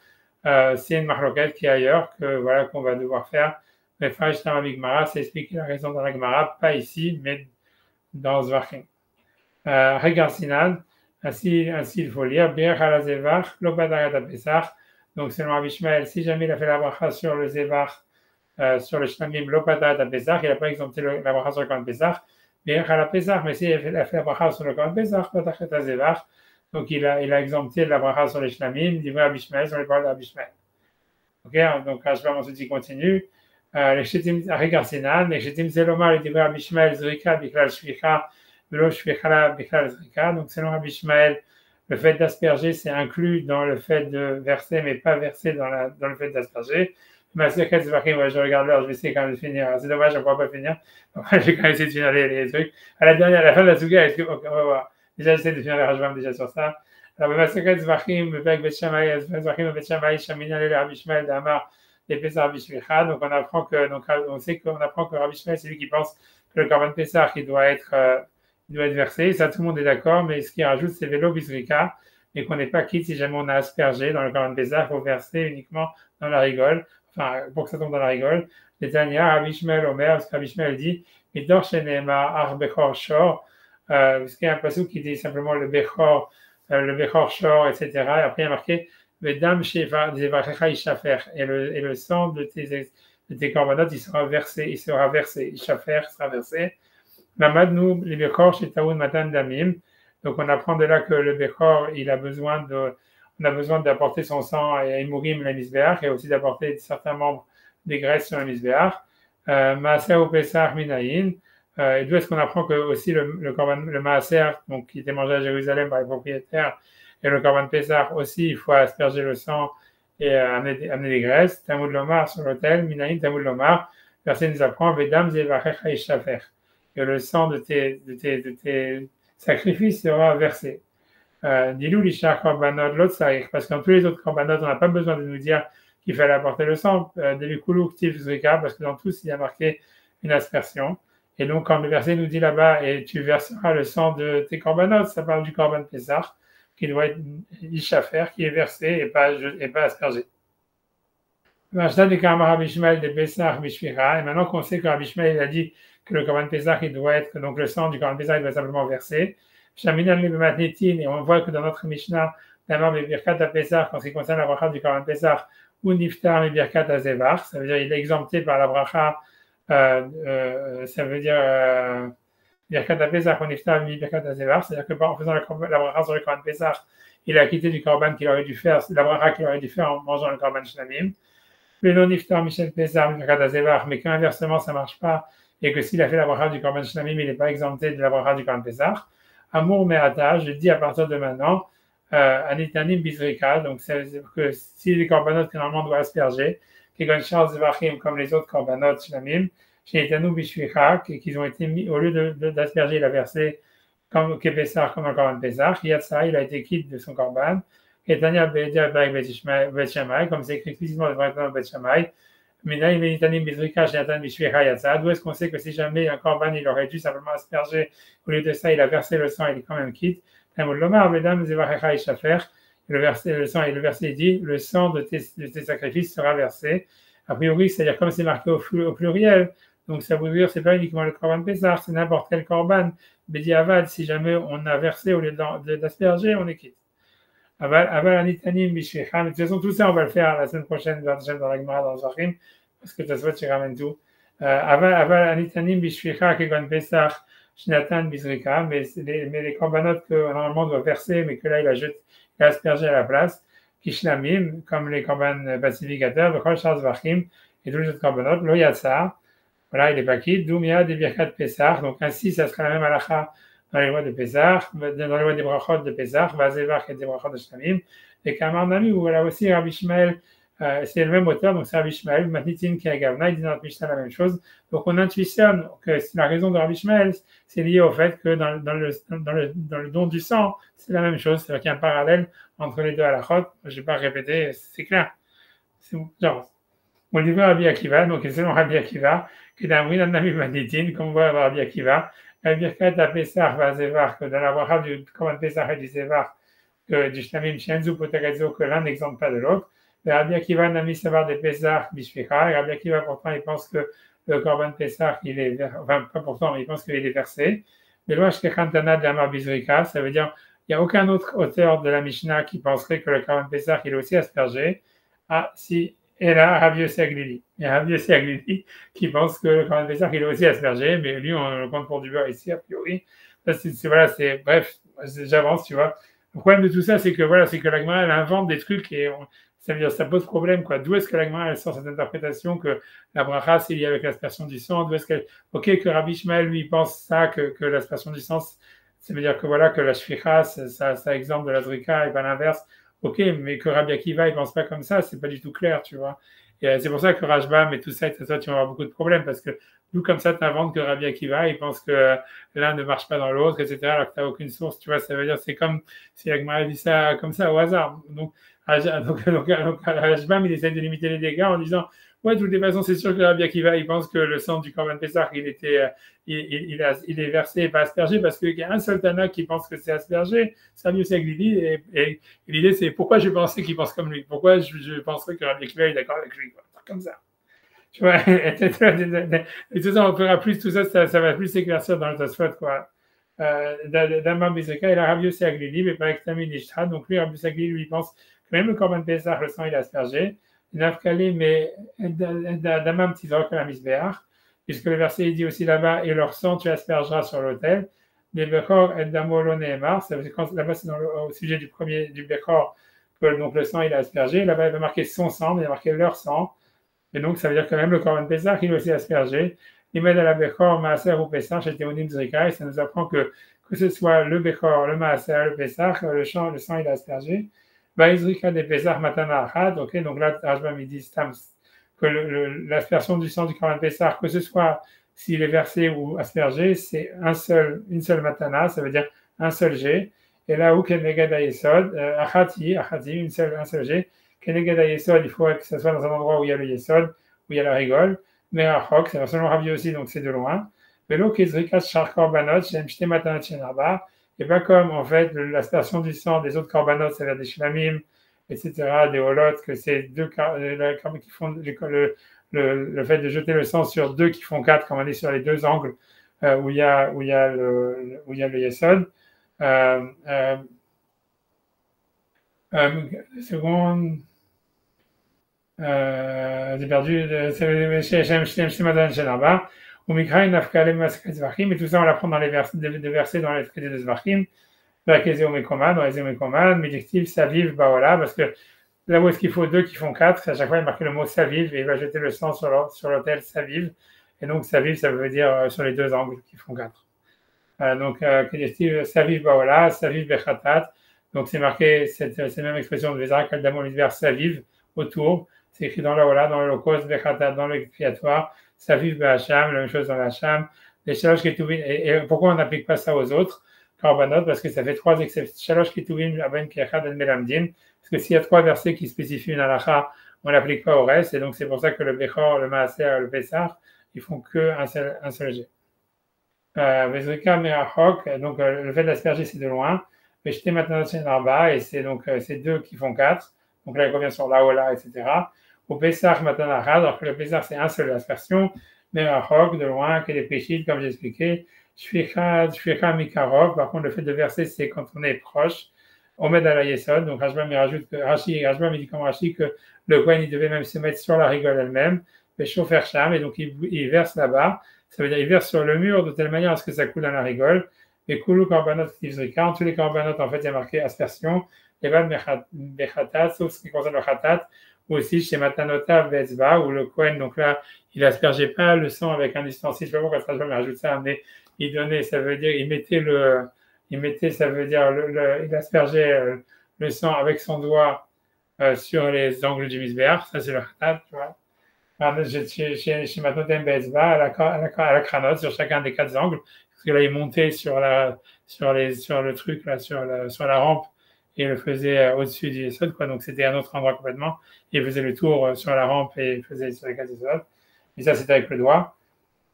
Speaker 1: c'est une marloquette qui est ailleurs, voilà, qu'on va devoir faire. Mais Faish dans la Gemara, c'est expliqué la raison dans la Gemara, pas ici, mais dans Zvachim. Regarde Sinan, ainsi il faut lire, Bir Halazevach, Lobadagat Pessah. Donc, selon Rabbi Shmuel, si jamais il a fait la bracha sur le Zévar, sur le Shlamim, l'Opatat à Pesach, il n'a pas exempté la bracha sur le Korban Pesach, mais il a Pesach, mais s'il a fait la bracha sur le Korban Pesach, Patachet à Zévar, donc il a exempté la bracha sur les Shlamim, dit Rabbi Shmuel, sur les paroles de Rabbi Shmuel. Ok, donc Rashbam ensuite continue. Les Shetim, Regar Sinan, les Shetim Zelomar, il dit Rabbi Shmuel, Zrika, Biklal Shvicha, Velo Shvicha, Biklal Zrika, donc selon Rabbi Shmuel, le fait d'asperger, c'est inclus dans le fait de verser, mais pas verser dans le fait d'asperger. Mais je regarde l'heure, je vais essayer quand même de finir. C'est dommage, on ne pourra pas finir. Donc, je vais quand même essayer de finir les trucs. À la fin de la Souga, on va voir. Déjà, j'essaie de finir les Rajbam déjà sur ça. Alors, Maseket Zvachim, Bek Bet Shammai, Zvachim Bet Shammai, Shamina Le Rabbi Shmuel, Damar, les Pesach Rabbi Shvicha. Donc, on sait qu'on apprend que Rabbi Shmuel, c'est lui qui pense que le Korban Pesach, il doit être versé. Ça, tout le monde est d'accord, mais ce qu'il rajoute, c'est Vélo Bisrika, et qu'on n'est pas quitte si jamais on a aspergé dans le Korban Pesach, il faut verser uniquement dans la rigole, enfin, pour que ça tombe dans la rigole. Les Tania, Rabbi Shmuel Omer, parce que Rabbi Shmuel dit, Midor Shenema, Ar Bechor Shor, parce qu'il y a un passage qui dit simplement le Bechor Shor, etc. Et après, il y a marqué, Vedam Sheva, Ishafer, et le sang de tes corbanotes, il sera versé, Ishafer sera versé. Mamad, nous, les Bechor, chez Taoun Matan Damim. Donc, on apprend de là que le Bechor, on a besoin d'apporter son sang et Imurim la Misbeach, et aussi d'apporter certains membres des graisses sur la Misbeach. Maaser ou Pesach Minaïn. Et d'où est-ce qu'on apprend que aussi le Maaser, donc, qui était mangé à Jérusalem par les propriétaires, et le Korban Pesach aussi, il faut asperger le sang et amener des graisses. Tamoud Lomar sur l'autel, Minaïn, Tamoud Lomar. Verset nous apprend, Vedam Zevachecha Ishafer. Que le sang de tes sacrifices sera versé. Dilou l'ishar korbanot l'autre sarich, parce que dans tous les autres korbanot, on n'a pas besoin de nous dire qu'il fallait apporter le sang. Delikulu ktiv zrika, parce que dans tous, il y a marqué une aspersion. Et donc, quand le verset nous dit là-bas, et tu verseras le sang de tes korbanot, ça parle du korban Pesach, qui doit être ishafer, qui est versé et pas aspergé. Et maintenant qu'on sait que Rabbi Shmuel a dit que le Korban Pesach, il doit être, donc le sang du Korban Pesach, il doit simplement verser. Et on voit que dans notre Mishnah, d'abord, Birkat à Pesach, en ce qui concerne la bracha du Korban Pesach, ou Niftar, Birkat à Zevar, ça veut dire il est exempté par la bracha, ça veut dire Birkat à Pesach, ou Niftar, Birkat à Zevar, c'est-à-dire que en faisant la bracha sur le Korban Pesach, il a quitté du Korban qu'il aurait dû faire, la bracha qu'il aurait dû faire en mangeant le Korban Shlamim. Le non-Niftar, Michel Pesach, Birkat à Zevar, mais qu'inversement, ça ne marche pas, et que s'il a fait la bracha du Korban Shlamim, il n'est pas exempté de la bracha du Korban Pesach. Amour Me'ata, je dis à partir de maintenant, Anitanim Bizrika, donc c'est que si les korbanot que normalement on doit asperger, comme les autres korbanot Shlamim, chez Etanu Bishvicha, qu'ils ont été mis, au lieu d'asperger, il a versé comme Kepesar, comme un korban Pesach, Yatsa, il a été quitte de son korban, Etania Bedia Baïk Bet Shammai, comme c'est écrit explicitement dans Bet Shammai, d'où est-ce qu'on sait que si jamais un korban il aurait dû simplement asperger, au lieu de ça il a versé le sang, il est quand même quitte. Le sang et le verset dit le sang de tes sacrifices sera versé. A priori, c'est-à-dire comme c'est marqué au pluriel, Donc ça veut dire c'est pas uniquement le Corban Pessah, c'est n'importe quel Corban. Bedi Avad, si jamais on a versé au lieu d'asperger, on est quitte. Aval Anitanim Bishvecham. De toute façon, tout ça, on va le faire la semaine prochaine dans la Gemara, dans Zachim, parce que Tasvat, tu ramènes tout. Aval Anitanim Bishvecha, Kegon Pesach, Shnatan Bizrika, mais les corbanotes que normalement on doit verser, mais que là, il a aspergé à la place, Kishlamim, comme les corbanes pacificateurs, Bechol Shar Zvachim, et tous les autres corbanotes, Lo Yatsar, voilà, il est pas quitte, Doumia, des Birkat Pesach, donc ainsi, ça sera la même halakha dans les lois de Pesach, dans les lois des brachot de Pesach, Vazevach et des brachot de Shlamim, et Kamar Nami, où voilà aussi Rabbi Shmael, c'est le même auteur, donc c'est Rabbi Shmael, Matnitin qui a Gavna, il dit dans notre Mishnah la même chose. Donc on intuitionne que la raison de Rabbi Shmael, c'est lié au fait que dans le don du sang, c'est la même chose, c'est-à-dire qu'il y a un parallèle entre les deux halachot. Je ne vais pas répéter, c'est clair. C'est genre, on dit Rabbi Akiva, donc c'est selon Rabbi Akiva, que dans le Nami Matnitin, comme on voit Rabbi Akiva, la birkat à Pesach va Zévar, que dans la bracha du Korban Pesach et du Zévar, du Shlamim Shenzu Poterezo, que l'un n'exemple pas de l'autre. Rabbi Akiva n'a mis savoir des Pesach Bishvecha, et Rabbi Akiva pourtant il pense que le Korban Pesach, il est, enfin pas pourtant, mais il pense qu'il est versé. Mais loin Shkechantana de Amar Bizrika, ça veut dire il n'y a aucun autre auteur de la Mishnah qui penserait que le Korban Pesach il est aussi aspergé. Ah si, et là Rabbi Yossi Aglili. Il y a Rabbi Yossi Aglili qui pense que le Korban Pesach il est aussi aspergé, mais lui on le compte pour du beurre ici a priori. Voilà, bref, j'avance, tu vois. Le problème de tout ça, c'est que voilà, c'est que la Gemara elle invente des trucs et ça veut dire ça pose problème quoi. D'où est-ce que la Gemara elle sort cette interprétation que la bracha c'est lié avec l'aspersion du sang? D'où est-ce qu'elle que Rabbi Shmael lui pense ça que l'aspersion du sang ça veut dire que voilà que la shficha ça exemple de la zrika et pas l'inverse. Ok, mais que Rabbi Akiva il pense pas comme ça, c'est pas du tout clair, tu vois. Et c'est pour ça que Rashbam et tout ça, tu vas avoir beaucoup de problèmes parce que nous comme ça tu inventes que Rabbi Akiva il pense que l'un ne marche pas dans l'autre, etc. Alors que tu n'as aucune source, tu vois. Ça veut dire c'est comme si la Gemara dit ça comme ça au hasard. Donc Rashbam, il essaie de limiter les dégâts en disant ouais, de toutes les façons, c'est sûr que Rabbi Akiva, il pense que le sang du Korban Pesach, il est versé et pas aspergé parce qu'il y a un seul Tana qui pense que c'est aspergé, c'est Rabbi Yossi Aglili, et l'idée c'est pourquoi je pensais qu'il pense comme lui, pourquoi je penserais que Rabbi Akiva est d'accord avec lui, quoi. Comme ça. Tu vois, et tout ça, on fera plus, tout ça, ça va plus s'éclaircir dans le Tosfot, quoi. D'Amam Bezeka, il a Rabbi Yossi Aglili, mais pas Ektamid Ishtra, donc lui, Rabbi Yossi Aglili, lui pense que même le Korban Pesach, le sang, il est aspergé. Nafkali, mais Damam Tizok la Misbeach, puisque le verset il dit aussi là-bas, et leur sang tu aspergeras sur l'autel. Les Bechor et Damolo Nehemar, là-bas c'est au sujet du premier, du Bechor, que donc le sang il est aspergé. Là-bas il va marquer son sang, mais il va marquer leur sang. Et donc ça veut dire que même le Korban Pesach il est aussi aspergé. L'Imed à la Bechor, Maaser ou Pesach, et Théonim Zrika, et ça nous apprend que ce soit le Bechor, le Maaser, le Pesach, le sang il est aspergé. Baïzrika des Pesach Matana Achad, ok, donc là, Rashbam il dit que l'aspersion du sang du Korban Pesach, que ce soit s'il est versé ou aspergé, c'est une seule Matana, ça veut dire un seul jet. Et là où Kenegad Yesod, Achati, un seul jet, Kenegad Yesod, il faut que ce soit dans un endroit où il y a le Yesod, où il y a la rigole, mais Achok, c'est selon Rabbi aussi, donc c'est de loin. Velo Kezrikas Shar Korbanot, Shem Shte Matanat Shenarba. Et pas comme, en fait, l'aspersion du sang des autres corbanotes, c'est-à-dire des shlamim, etc., des holotes, que c'est deux qui font le fait de jeter le sang sur deux qui font quatre, comme on dit, sur les deux angles où il y a le yesod. Seconde. J'ai perdu. Et tout ça, on l'apprend dans les versets dans les traités de Zvachim, dans les Omekoman, Médictive, Saviv, Baola, parce que là où est-ce qu'il faut deux qui font quatre, à chaque fois il marque le mot Saviv et il va jeter le sang sur l'autel Saviv. Et donc Saviv, ça veut dire sur les deux angles qui font quatre. Donc, Saviv, Baola, Saviv, Bechatat. Donc c'est marqué cette même expression de Vezara, Kaldamon, l'univers Saviv, autour. C'est écrit dans l'Aola, dans l'Holocauste, Bechatat, dans l'expiatoire. Saviv B'Hacham, la même chose dans l'Hacham. Les Shalosh Ketuvim, et pourquoi on n'applique pas ça aux autres Korbanot? Parce que ça fait trois exceptions. Shalosh Ketuvim, Aben Kiachad, El Melamdim. Parce que s'il y a trois versets qui spécifient une halacha, on ne l'applique pas au reste. Et donc c'est pour ça que le Bechor, le Maaser et le Pessah, ils font qu'un seul jet. Vezrika Merachok, donc le fait d'asperger c'est de loin. Veshte Matanot Shenarba, et c'est donc c'est deux qui font quatre. Donc là il revient sur l'Aola, etc. Au Pessah Matanachad, alors que le Pessah c'est un seul aspersion. Merachok, de loin, que les péchites, comme j'ai expliqué. Shficha Mikarov, par contre, le fait de verser, c'est quand on est proche. On met dans la Yesod, donc Rashbam il rajoute que Rashbam il dit comme Rashi que le Kohen il devait même se mettre sur la rigole elle-même, mais chauffer Sham, et donc il verse là-bas, ça veut dire il verse sur le mur de telle manière à ce que ça coule dans la rigole. Et Koulou Korbanot Ktivzrika, en tous les Korbanot en fait il y a marqué aspersion, et Bad Bechatat, sauf ce qui concerne le Khatat, ou aussi chez Matanota Vezba, où le Kohen, donc là, il aspergeait pas le sang avec un ustensile, je sais pas pourquoi Rashbam rajoute ça, mais il donnait, ça veut dire, il mettait, ça veut dire, il aspergeait le sang avec son doigt sur les angles du misbéach, ça c'est le khatat, tu vois. Chez Matnotem Bezba, à la cranote, sur chacun des 4 angles, parce que là, il montait sur le truc, là, sur la rampe, et il le faisait au-dessus du Yesod, quoi. Donc c'était un autre endroit complètement. Il faisait le tour sur la rampe et il faisait sur les 4 Yesod. Et ça, c'était avec le doigt.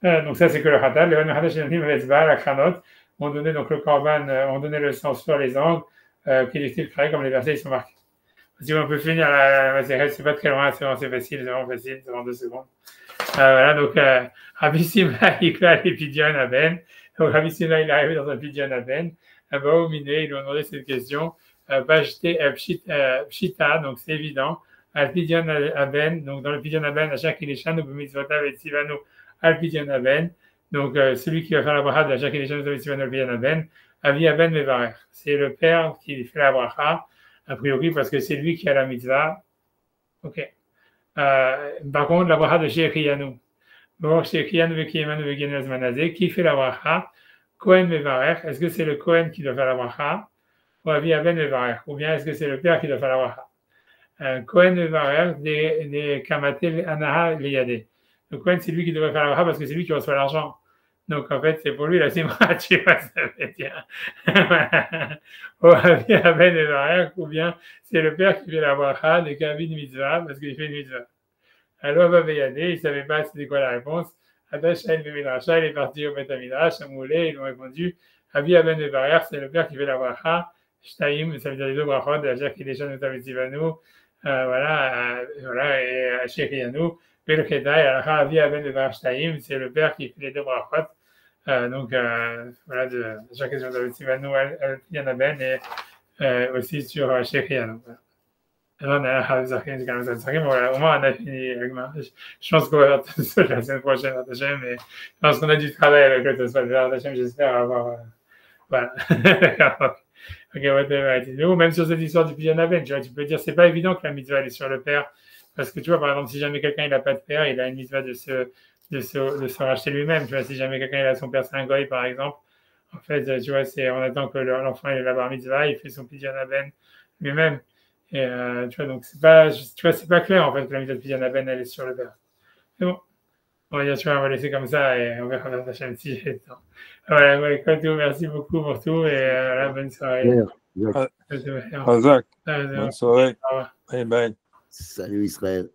Speaker 1: Donc ça, c'est que le khatat. Les Khatat chez Bezba, la cranote, on donnait donc le korban, on donnait le sang sur les angles, qui est créé comme les versets ils sont marqués. Si on peut finir la série, c'est pas très loin, c'est facile, c'est vraiment facile, c'est en 2 secondes. Voilà, donc Rabbi Simla, il fait les Pidyon à Ben. Donc Rabbi Simla, il est arrivé dans un Pidyon à Ben. Au Miné, ils lui ont demandé cette question. Pshita, donc c'est évident. Al Pidyon à Ben, donc dans le Pidyon à Ben, à chaque Ilishan, ou Mitzvotav et Tzivano, Al Pidyon à Ben. Donc celui qui va faire la bracha de chaque Ilishan, ou Tzivano, Al Pidyon à Ben, Avi à Ben Mevarer. C'est le père qui fait la bracha, a priori parce que c'est lui qui a la mitzvah. Ok. Par contre, la bracha de Shechianu. Bon, Shechianu Vekiemanu Vekiemanu Zmanazé, qui fait la bracha? Kohen Mevarer. Est-ce que c'est le Kohen qui doit faire la bracha? Ou Avi à Ben Mevarer? Ou bien est-ce que c'est le père qui doit faire la bracha? Kohen Mevarer des Kamatel Anaha Leyade. Le Kohen, c'est lui qui devrait faire la bracha parce que c'est lui qui reçoit l'argent. Donc, en fait, c'est pour lui la simra, tu vois, ça veut dire. Ou bien, c'est le père qui fait la bracha de Kavid Mitzvah, parce qu'il fait une mitzvah. Alors, il ne savait pas c'était quoi la réponse. Adashaïn Midrasha, il est parti au Betamidrash, à Moulé, ils lui ont répondu, Abi Aben Mevarer, c'est le père qui fait la bracha. Shtaïm, ça veut dire les 2 brachot, de la Jacques Ideshan Notavitzivanu, voilà, et Shekhianu. Belkedai, Abi Aben Mevarer Shtaïm, c'est le père qui fait les 2 brachot. Donc, voilà, de Jacques Tivano, Al-Pidyon Ben et aussi sur Shechianu. Alors, on a voilà, au moins on a fini avec ma. Je pense qu'on va faire tout ça la semaine prochaine, mais je pense qu'on a du travail avec le Tosfot, j'espère avoir. Voilà. Ok, ou même sur cette histoire du Pidyon Ben, tu vois, tu peux dire, c'est pas évident que la mitzvah elle est sur le père, parce que tu vois, par exemple, si jamais quelqu'un il n'a pas de père, il a une mitzvah de se racheter lui-même. Tu vois, si jamais quelqu'un il a son père, c'est un goy, par exemple, en fait, tu vois, on attend que l'enfant il ait la bar mitzvah, il fait son Pidyon Ben lui-même. Et tu vois, donc c'est pas clair en fait que la mitzvah de Pidyon Ben elle est sur le père. C'est bon. On va dire, tu vois, on va laisser comme ça et on verra la chaîne si j'ai le temps. Voilà, ouais, merci beaucoup pour tout et voilà, bonne soirée.
Speaker 2: Bonne soirée. Bye bye.
Speaker 3: Salut Israël.